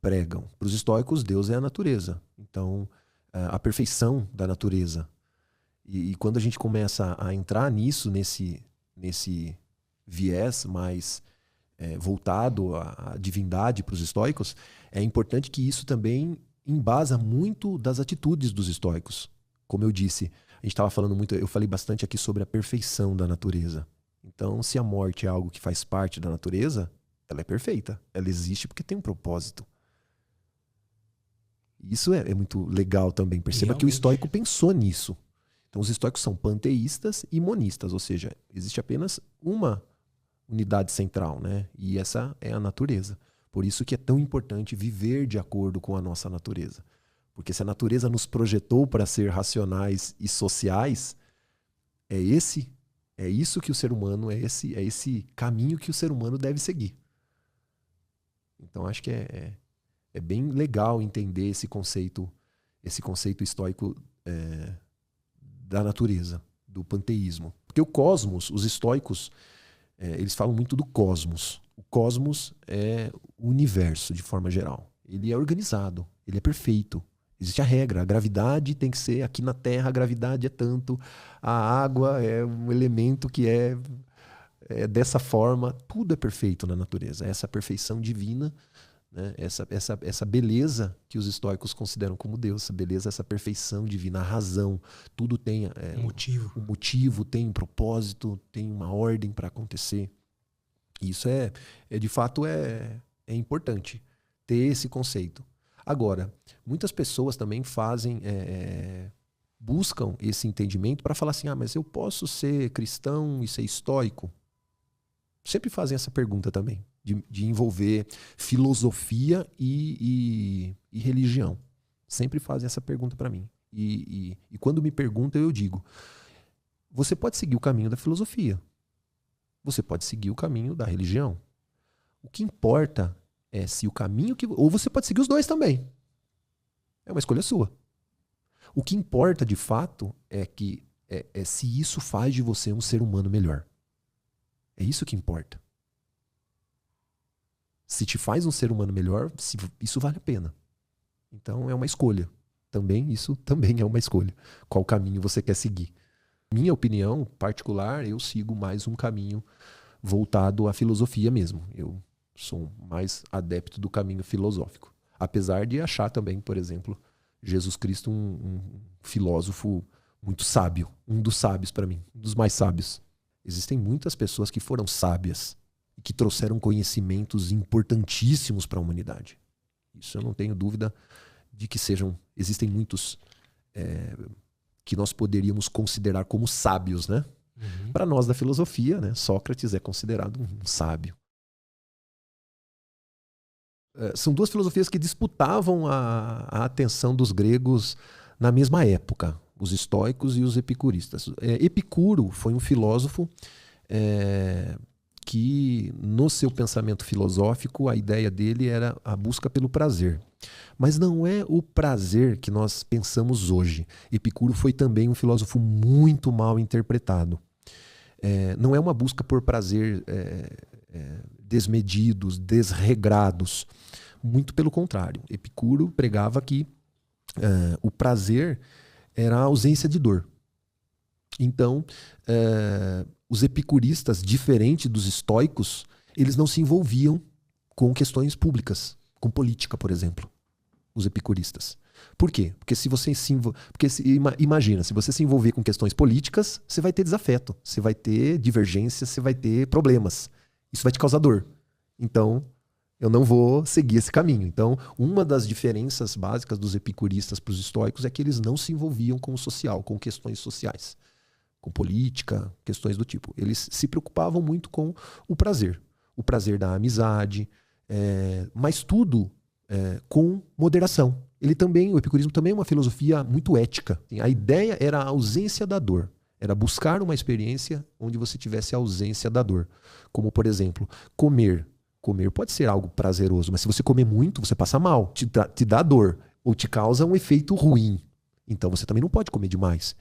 pregam. Para os estoicos, Deus é a natureza. Então, a perfeição da natureza. E quando a gente começa a entrar nesse viés mais voltado à divindade para os estoicos, é importante que isso também embasa muito das atitudes dos estoicos. Como eu disse, a gente estava falando muito, eu falei bastante aqui sobre a perfeição da natureza. Então, se a morte é algo que faz parte da natureza, ela é perfeita. Ela existe porque tem um propósito. Isso é muito legal também. Perceba realmente que o estoico pensou nisso. Então, os estoicos são panteístas e monistas, ou seja, existe apenas uma unidade central, né? E essa é a natureza. Por isso que é tão importante viver de acordo com a nossa natureza. Porque se a natureza nos projetou para ser racionais e sociais, é isso que o ser humano, é esse caminho que o ser humano deve seguir. Então acho que é bem legal entender esse conceito estoico da natureza, do panteísmo. Porque o cosmos, os estoicos, eles falam muito do cosmos. O cosmos é o universo de forma geral. Ele é organizado, ele é perfeito. Existe a regra, a gravidade tem que ser, aqui na Terra a gravidade é tanto, a água é um elemento que é dessa forma, tudo é perfeito na natureza. Essa perfeição divina, né? Essa beleza que os estoicos consideram como Deus, essa beleza, essa perfeição divina, a razão, tudo tem um motivo, tem um propósito, tem uma ordem para acontecer. Isso de fato é importante ter esse conceito. Agora, muitas pessoas também buscam esse entendimento para falar assim, mas eu posso ser cristão e ser estoico? Sempre fazem essa pergunta também, de envolver filosofia e religião. Sempre fazem essa pergunta para mim. E quando me perguntam, eu digo, você pode seguir o caminho da filosofia, você pode seguir o caminho da religião. O que importa é se o caminho que... Ou você pode seguir os dois também. É uma escolha sua. O que importa, de fato, é se isso faz de você um ser humano melhor. É isso que importa. Se te faz um ser humano melhor, isso vale a pena. Então é uma escolha. Isso também é uma escolha. Qual caminho você quer seguir? Minha opinião particular, eu sigo mais um caminho voltado à filosofia mesmo. Eu sou mais adepto do caminho filosófico. Apesar de achar também, por exemplo, Jesus Cristo um filósofo muito sábio. Um dos sábios para mim, um dos mais sábios. Existem muitas pessoas que foram sábias e que trouxeram conhecimentos importantíssimos para a humanidade. Isso eu não tenho dúvida de que existem muitos que nós poderíamos considerar como sábios, né? Uhum. Para nós da filosofia, né? Sócrates é considerado um sábio. São duas filosofias que disputavam a atenção dos gregos na mesma época, os estoicos e os epicuristas. Epicuro foi um filósofo que no seu pensamento filosófico a ideia dele era a busca pelo prazer. Mas não é o prazer que nós pensamos hoje. Epicuro foi também um filósofo muito mal interpretado. Não é uma busca por prazer desmedidos, desregrados. Muito pelo contrário. Epicuro pregava que o prazer era a ausência de dor. Então, os epicuristas, diferente dos estoicos, eles não se envolviam com questões públicas, com política, por exemplo. Os epicuristas. Por quê? Porque se você imagina, se você se envolver com questões políticas, você vai ter desafeto, você vai ter divergências, você vai ter problemas. Isso vai te causar dor. Então, eu não vou seguir esse caminho. Então, uma das diferenças básicas dos epicuristas para os estoicos é que eles não se envolviam com o social, com questões sociais, com política, questões do tipo. Eles se preocupavam muito com o prazer da amizade, mas tudo com moderação. O epicurismo também é uma filosofia muito ética. A ideia era a ausência da dor. Era buscar uma experiência onde você tivesse a ausência da dor. Como, por exemplo, comer. Comer pode ser algo prazeroso, mas se você comer muito, você passa mal, te dá dor, ou te causa um efeito ruim. Então você também não pode comer demais.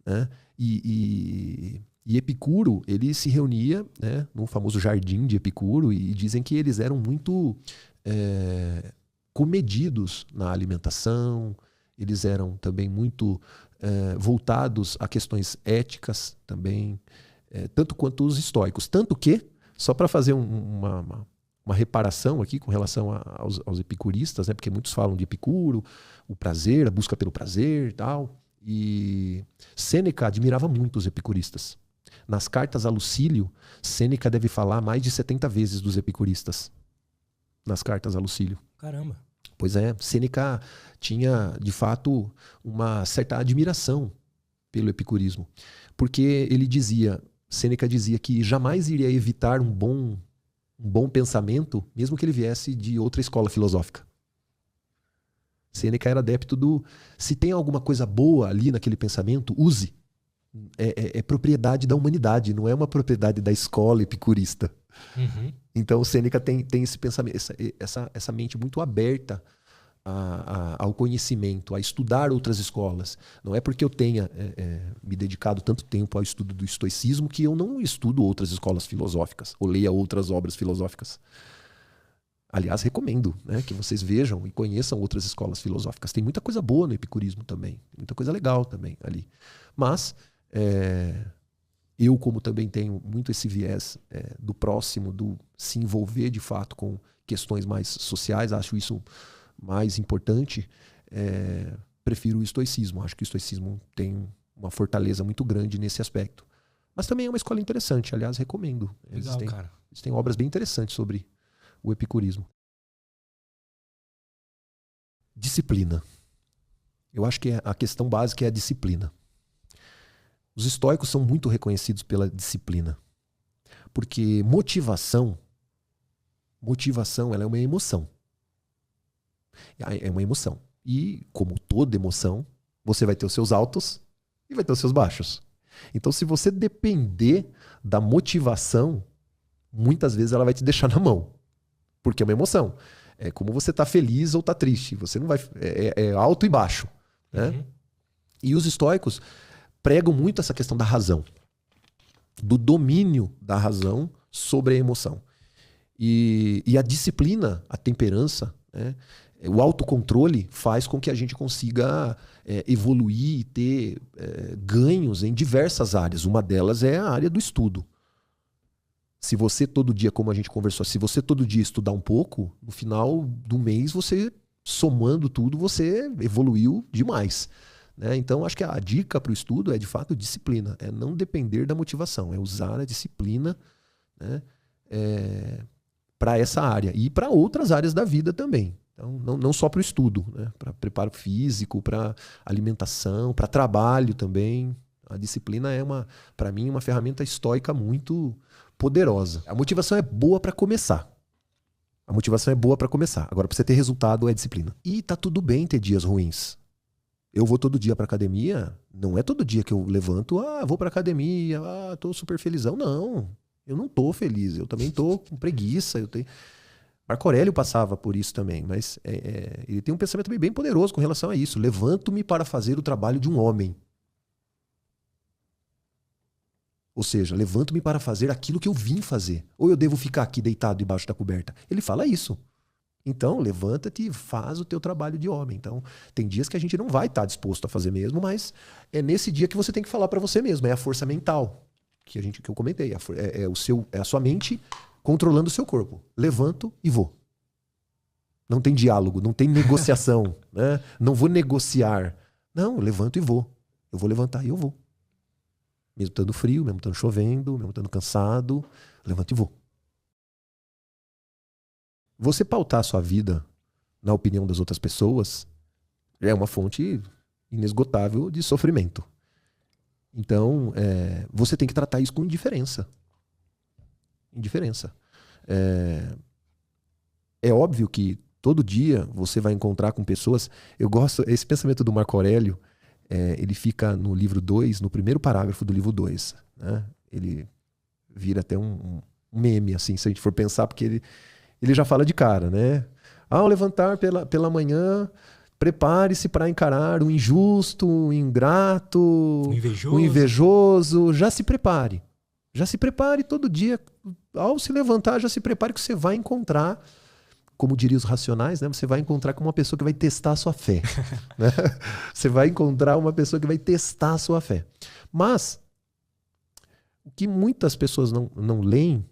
Né? E Epicuro, ele se reunia, né, no famoso jardim de Epicuro, e dizem que eles eram muito comedidos na alimentação, eles eram também muito voltados a questões éticas também, tanto quanto os estoicos. Tanto que, só para fazer uma reparação aqui com relação aos epicuristas, né, porque muitos falam de Epicuro, o prazer, a busca pelo prazer e tal, e Sêneca admirava muito os epicuristas. Nas cartas a Lucílio, Sêneca deve falar mais de 70 vezes dos epicuristas. Nas cartas a Lucílio. Caramba. Pois é, Sêneca tinha, de fato, uma certa admiração pelo epicurismo. Porque Sêneca dizia que jamais iria evitar um bom pensamento, mesmo que ele viesse de outra escola filosófica. Sêneca era adepto se tem alguma coisa boa ali naquele pensamento, use. É propriedade da humanidade, não é uma propriedade da escola epicurista. Uhum. Então, Sêneca tem esse pensamento, essa mente muito aberta ao conhecimento, a estudar outras escolas. Não é porque eu tenha me dedicado tanto tempo ao estudo do estoicismo que eu não estudo outras escolas filosóficas, ou leia outras obras filosóficas. Aliás, recomendo, né, que vocês vejam e conheçam outras escolas filosóficas. Tem muita coisa boa no epicurismo também, muita coisa legal também ali. Mas eu, como também tenho muito esse viés do próximo, do se envolver de fato com questões mais sociais, acho isso mais importante, prefiro o estoicismo. Acho que o estoicismo tem uma fortaleza muito grande nesse aspecto. Mas também é uma escola interessante, aliás, recomendo. Legal, cara. Eles têm obras bem interessantes sobre o epicurismo. Disciplina. Eu acho que a questão básica é a disciplina. Os estoicos são muito reconhecidos pela disciplina. Porque motivação ela é uma emoção. É uma emoção. E, como toda emoção, você vai ter os seus altos e vai ter os seus baixos. Então, se você depender da motivação, muitas vezes ela vai te deixar na mão. Porque é uma emoção. É como você está feliz ou está triste. Você não vai. É alto e baixo. Né? Uhum. E os estoicos pregam muito essa questão da razão. Do domínio da razão sobre a emoção. E a disciplina, a temperança, né? O autocontrole faz com que a gente consiga evoluir e ter ganhos em diversas áreas. Uma delas é a área do estudo. Se você todo dia, como a gente conversou, se você todo dia estudar um pouco, no final do mês, você somando tudo, você evoluiu demais. Né? Então, acho que a dica para o estudo é, de fato, disciplina. É não depender da motivação, é usar a disciplina, né, para essa área e para outras áreas da vida também. Então, não só para o estudo, né? Para preparo físico, para alimentação, para trabalho também. A disciplina é, para mim, uma ferramenta estoica muito poderosa. A motivação é boa para começar. Agora, para você ter resultado, é disciplina. E tá tudo bem ter dias ruins. Eu vou todo dia para academia, não é todo dia que eu levanto, vou para academia, tô super felizão. Não. Eu não tô feliz, eu também tô com preguiça. Marco Aurélio passava por isso também, mas ele tem um pensamento bem poderoso com relação a isso. Levanto-me para fazer o trabalho de um homem. Ou seja, levanto-me para fazer aquilo que eu vim fazer. Ou eu devo ficar aqui deitado debaixo da coberta? Ele fala isso. Então, levanta-te e faz o teu trabalho de homem. Então, tem dias que a gente não vai estar disposto a fazer mesmo, mas é nesse dia que você tem que falar para você mesmo. É a força mental que eu comentei. É a sua mente controlando o seu corpo. Levanto e vou. Não tem diálogo, não tem negociação. Né? Não vou negociar. Não, eu levanto e vou. Eu vou levantar e eu vou. Mesmo estando frio, mesmo estando chovendo, mesmo estando cansado, levanto e vou. Você pautar a sua vida na opinião das outras pessoas é uma fonte inesgotável de sofrimento. Então, você tem que tratar isso com indiferença. Indiferença. É óbvio que todo dia você vai encontrar com pessoas... Eu gosto... Esse pensamento do Marco Aurélio, ele fica no livro 2, no primeiro parágrafo do livro 2. Né? Ele vira até um meme, assim, se a gente for pensar, porque ele já fala de cara, né? Ao levantar pela manhã, prepare-se para encarar o injusto, o ingrato, o invejoso. Já se prepare. Já se prepare todo dia. Ao se levantar, já se prepare que você vai encontrar, como diriam os racionais, né? Você vai encontrar com uma pessoa que vai testar a sua fé. Né? Você vai encontrar uma pessoa que vai testar a sua fé. Mas, o que muitas pessoas não leem,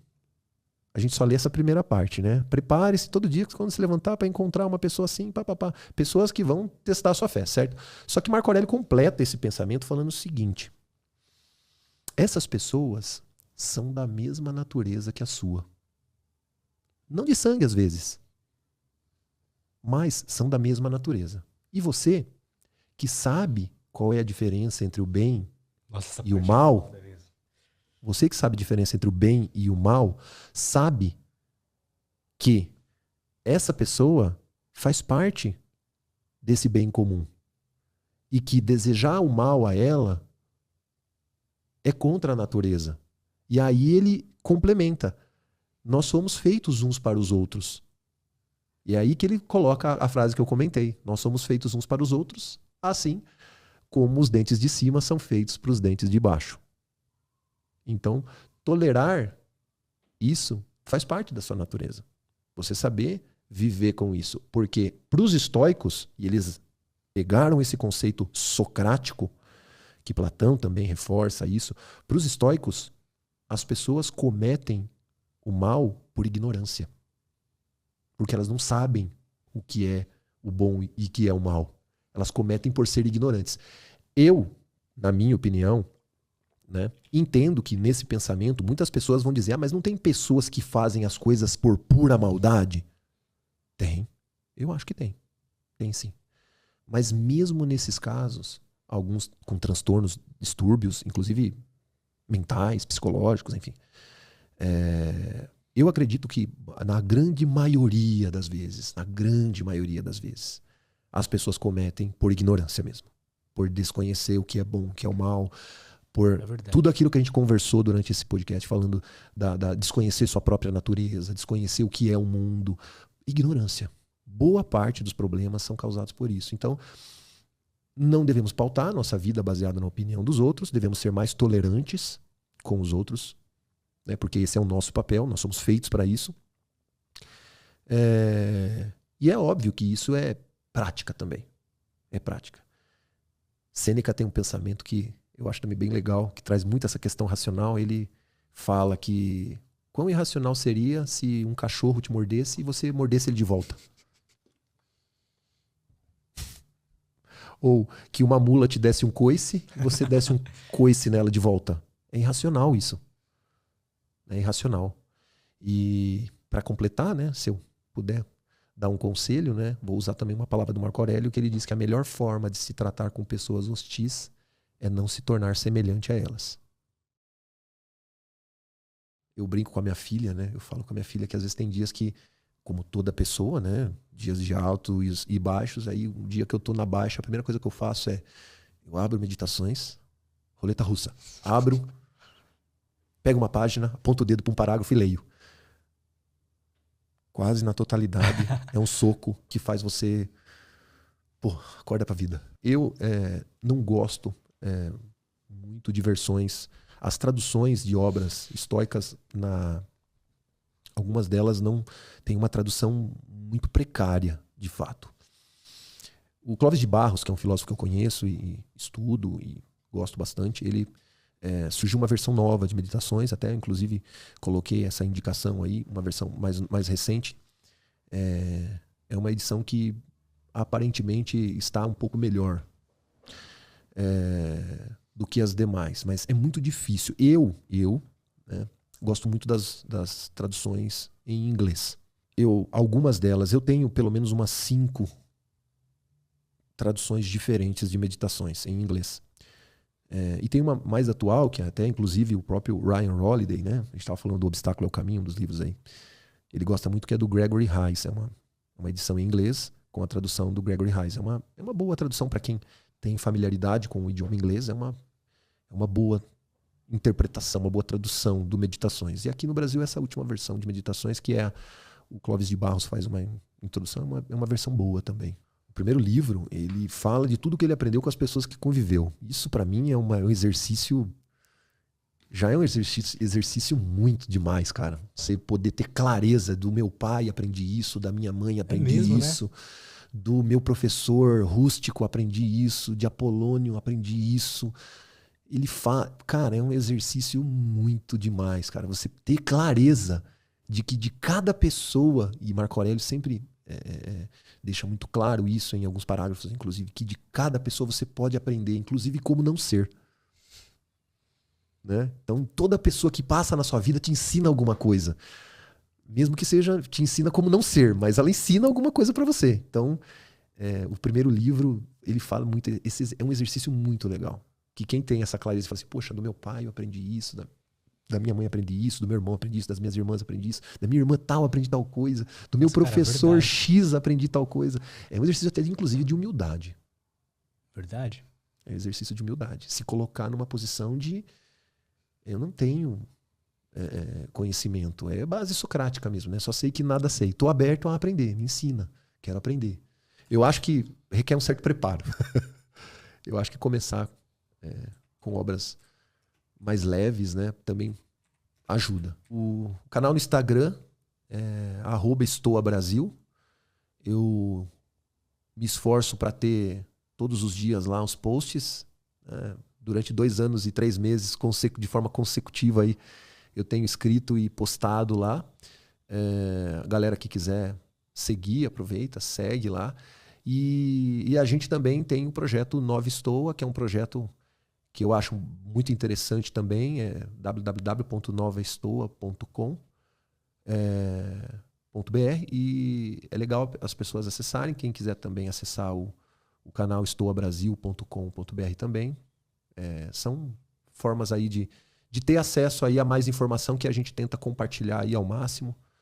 a gente só lê essa primeira parte, né? Prepare-se todo dia quando se levantar para encontrar uma pessoa assim, pessoas que vão testar a sua fé, certo? Só que Marco Aurélio completa esse pensamento falando o seguinte: essas pessoas são da mesma natureza que a sua. Não de sangue às vezes, mas são da mesma natureza. E você, que sabe qual é a diferença entre o bem e o mal, você que sabe a diferença entre o bem e o mal, sabe que essa pessoa faz parte desse bem comum. E que desejar o mal a ela é contra a natureza. E aí ele complementa. Nós somos feitos uns para os outros. E é aí que ele coloca a frase que eu comentei. Nós somos feitos uns para os outros, assim como os dentes de cima são feitos para os dentes de baixo. Então, tolerar isso faz parte da sua natureza. Você saber viver com isso. Porque para os estoicos, e eles pegaram esse conceito socrático, que Platão também reforça isso, para os estoicos, as pessoas cometem o mal por ignorância. Porque elas não sabem o que é o bom e o que é o mal. Elas cometem por ser ignorantes. Eu, na minha opinião, né, entendo que nesse pensamento muitas pessoas vão dizer: mas não tem pessoas que fazem as coisas por pura maldade? Tem. Eu acho que tem. Tem sim. Mas mesmo nesses casos, alguns com transtornos, distúrbios, inclusive mentais, psicológicos, enfim, eu acredito que na grande maioria das vezes, as pessoas cometem por ignorância mesmo. Por desconhecer o que é bom, o que é o mal, por tudo aquilo que a gente conversou durante esse podcast, falando da desconhecer sua própria natureza, desconhecer o que é o mundo. Ignorância. Boa parte dos problemas são causados por isso. Então, não devemos pautar nossa vida baseada na opinião dos outros, devemos ser mais tolerantes com os outros, né? Porque esse é o nosso papel, nós somos feitos para isso. E é óbvio que isso é prática também. É prática. Sêneca tem um pensamento que eu acho também bem legal, que traz muito essa questão racional. Ele fala que quão irracional seria se um cachorro te mordesse e você mordesse ele de volta. Ou que uma mula te desse um coice e você desse um coice nela de volta. É irracional isso. É irracional. E para completar, né, se eu puder dar um conselho, né, vou usar também uma palavra do Marco Aurélio, que ele diz que a melhor forma de se tratar com pessoas hostis é não se tornar semelhante a elas. Eu brinco com a minha filha, né? Eu falo com a minha filha que às vezes tem dias que, como toda pessoa, né, dias de altos e baixos, aí um dia que eu tô na baixa, a primeira coisa que eu faço é eu abro meditações, roleta russa. Abro, pego uma página, aponto o dedo para um parágrafo e leio. Quase na totalidade é um soco que faz você... Pô, acorda pra vida. Eu não gosto muito de versões... As traduções de obras estoicas, algumas delas não têm uma tradução muito precária, de fato. O Clóvis de Barros, que é um filósofo que eu conheço e estudo e gosto bastante, ele surgiu uma versão nova de Meditações, até inclusive coloquei essa indicação aí, uma versão mais recente. É uma edição que aparentemente está um pouco melhor do que as demais, mas é muito difícil. Eu gosto muito das traduções em inglês. Algumas delas, eu tenho pelo menos umas 5 traduções diferentes de Meditações em inglês. E tem uma mais atual, que até inclusive o próprio Ryan Holiday, né? A gente estava falando do Obstáculo ao Caminho, um dos livros aí. Ele gosta muito, que é do Gregory Heiss. É uma edição em inglês com a tradução do Gregory Heiss. É uma boa tradução para quem tem familiaridade com o idioma inglês. É uma boa interpretação, uma boa tradução do Meditações. E aqui no Brasil, essa última versão de Meditações, que o Clóvis de Barros faz uma introdução, é uma versão boa também. O primeiro livro, ele fala de tudo que ele aprendeu com as pessoas que conviveu. Isso, para mim, é um exercício... Já é um exercício muito demais, cara. Você poder ter clareza do meu pai, aprendi isso, da minha mãe, aprendi isso, né? Do meu professor rústico, aprendi isso, de Apolônio, aprendi isso. Cara, é um exercício muito demais, cara. Você ter clareza de que de cada pessoa, e Marco Aurélio sempre deixa muito claro isso em alguns parágrafos, inclusive, que de cada pessoa você pode aprender, inclusive como não ser. Né? Então, toda pessoa que passa na sua vida te ensina alguma coisa. Mesmo que te ensina como não ser, mas ela ensina alguma coisa para você. Então, o primeiro livro, ele fala muito... Esse é um exercício muito legal. Que quem tem essa clareza fala assim, poxa, do meu pai eu aprendi isso, da minha mãe aprendi isso, do meu irmão aprendi isso, das minhas irmãs aprendi isso, da minha irmã tal aprendi tal coisa, do meu professor X aprendi tal coisa. É um exercício até, inclusive, de humildade. Verdade. É um exercício de humildade. Se colocar numa posição de... Eu não tenho conhecimento. É base socrática mesmo, né? Só sei que nada sei. Estou aberto a aprender. Me ensina. Quero aprender. Eu acho que requer um certo preparo. Eu acho que começar com obras mais leves, né, também ajuda. O canal no Instagram é @estoabrasil. Eu me esforço para ter todos os dias lá os posts. Durante 2 anos e 3 meses, de forma consecutiva, aí, eu tenho escrito e postado lá. A galera que quiser seguir, aproveita, segue lá. E a gente também tem o projeto Nova Estoa, que é um projeto que eu acho muito interessante também, é www.novaestoa.com.br, e é legal as pessoas acessarem. Quem quiser também acessar o canal estoabrasil.com.br também. São formas aí de ter acesso aí a mais informação que a gente tenta compartilhar aí ao máximo.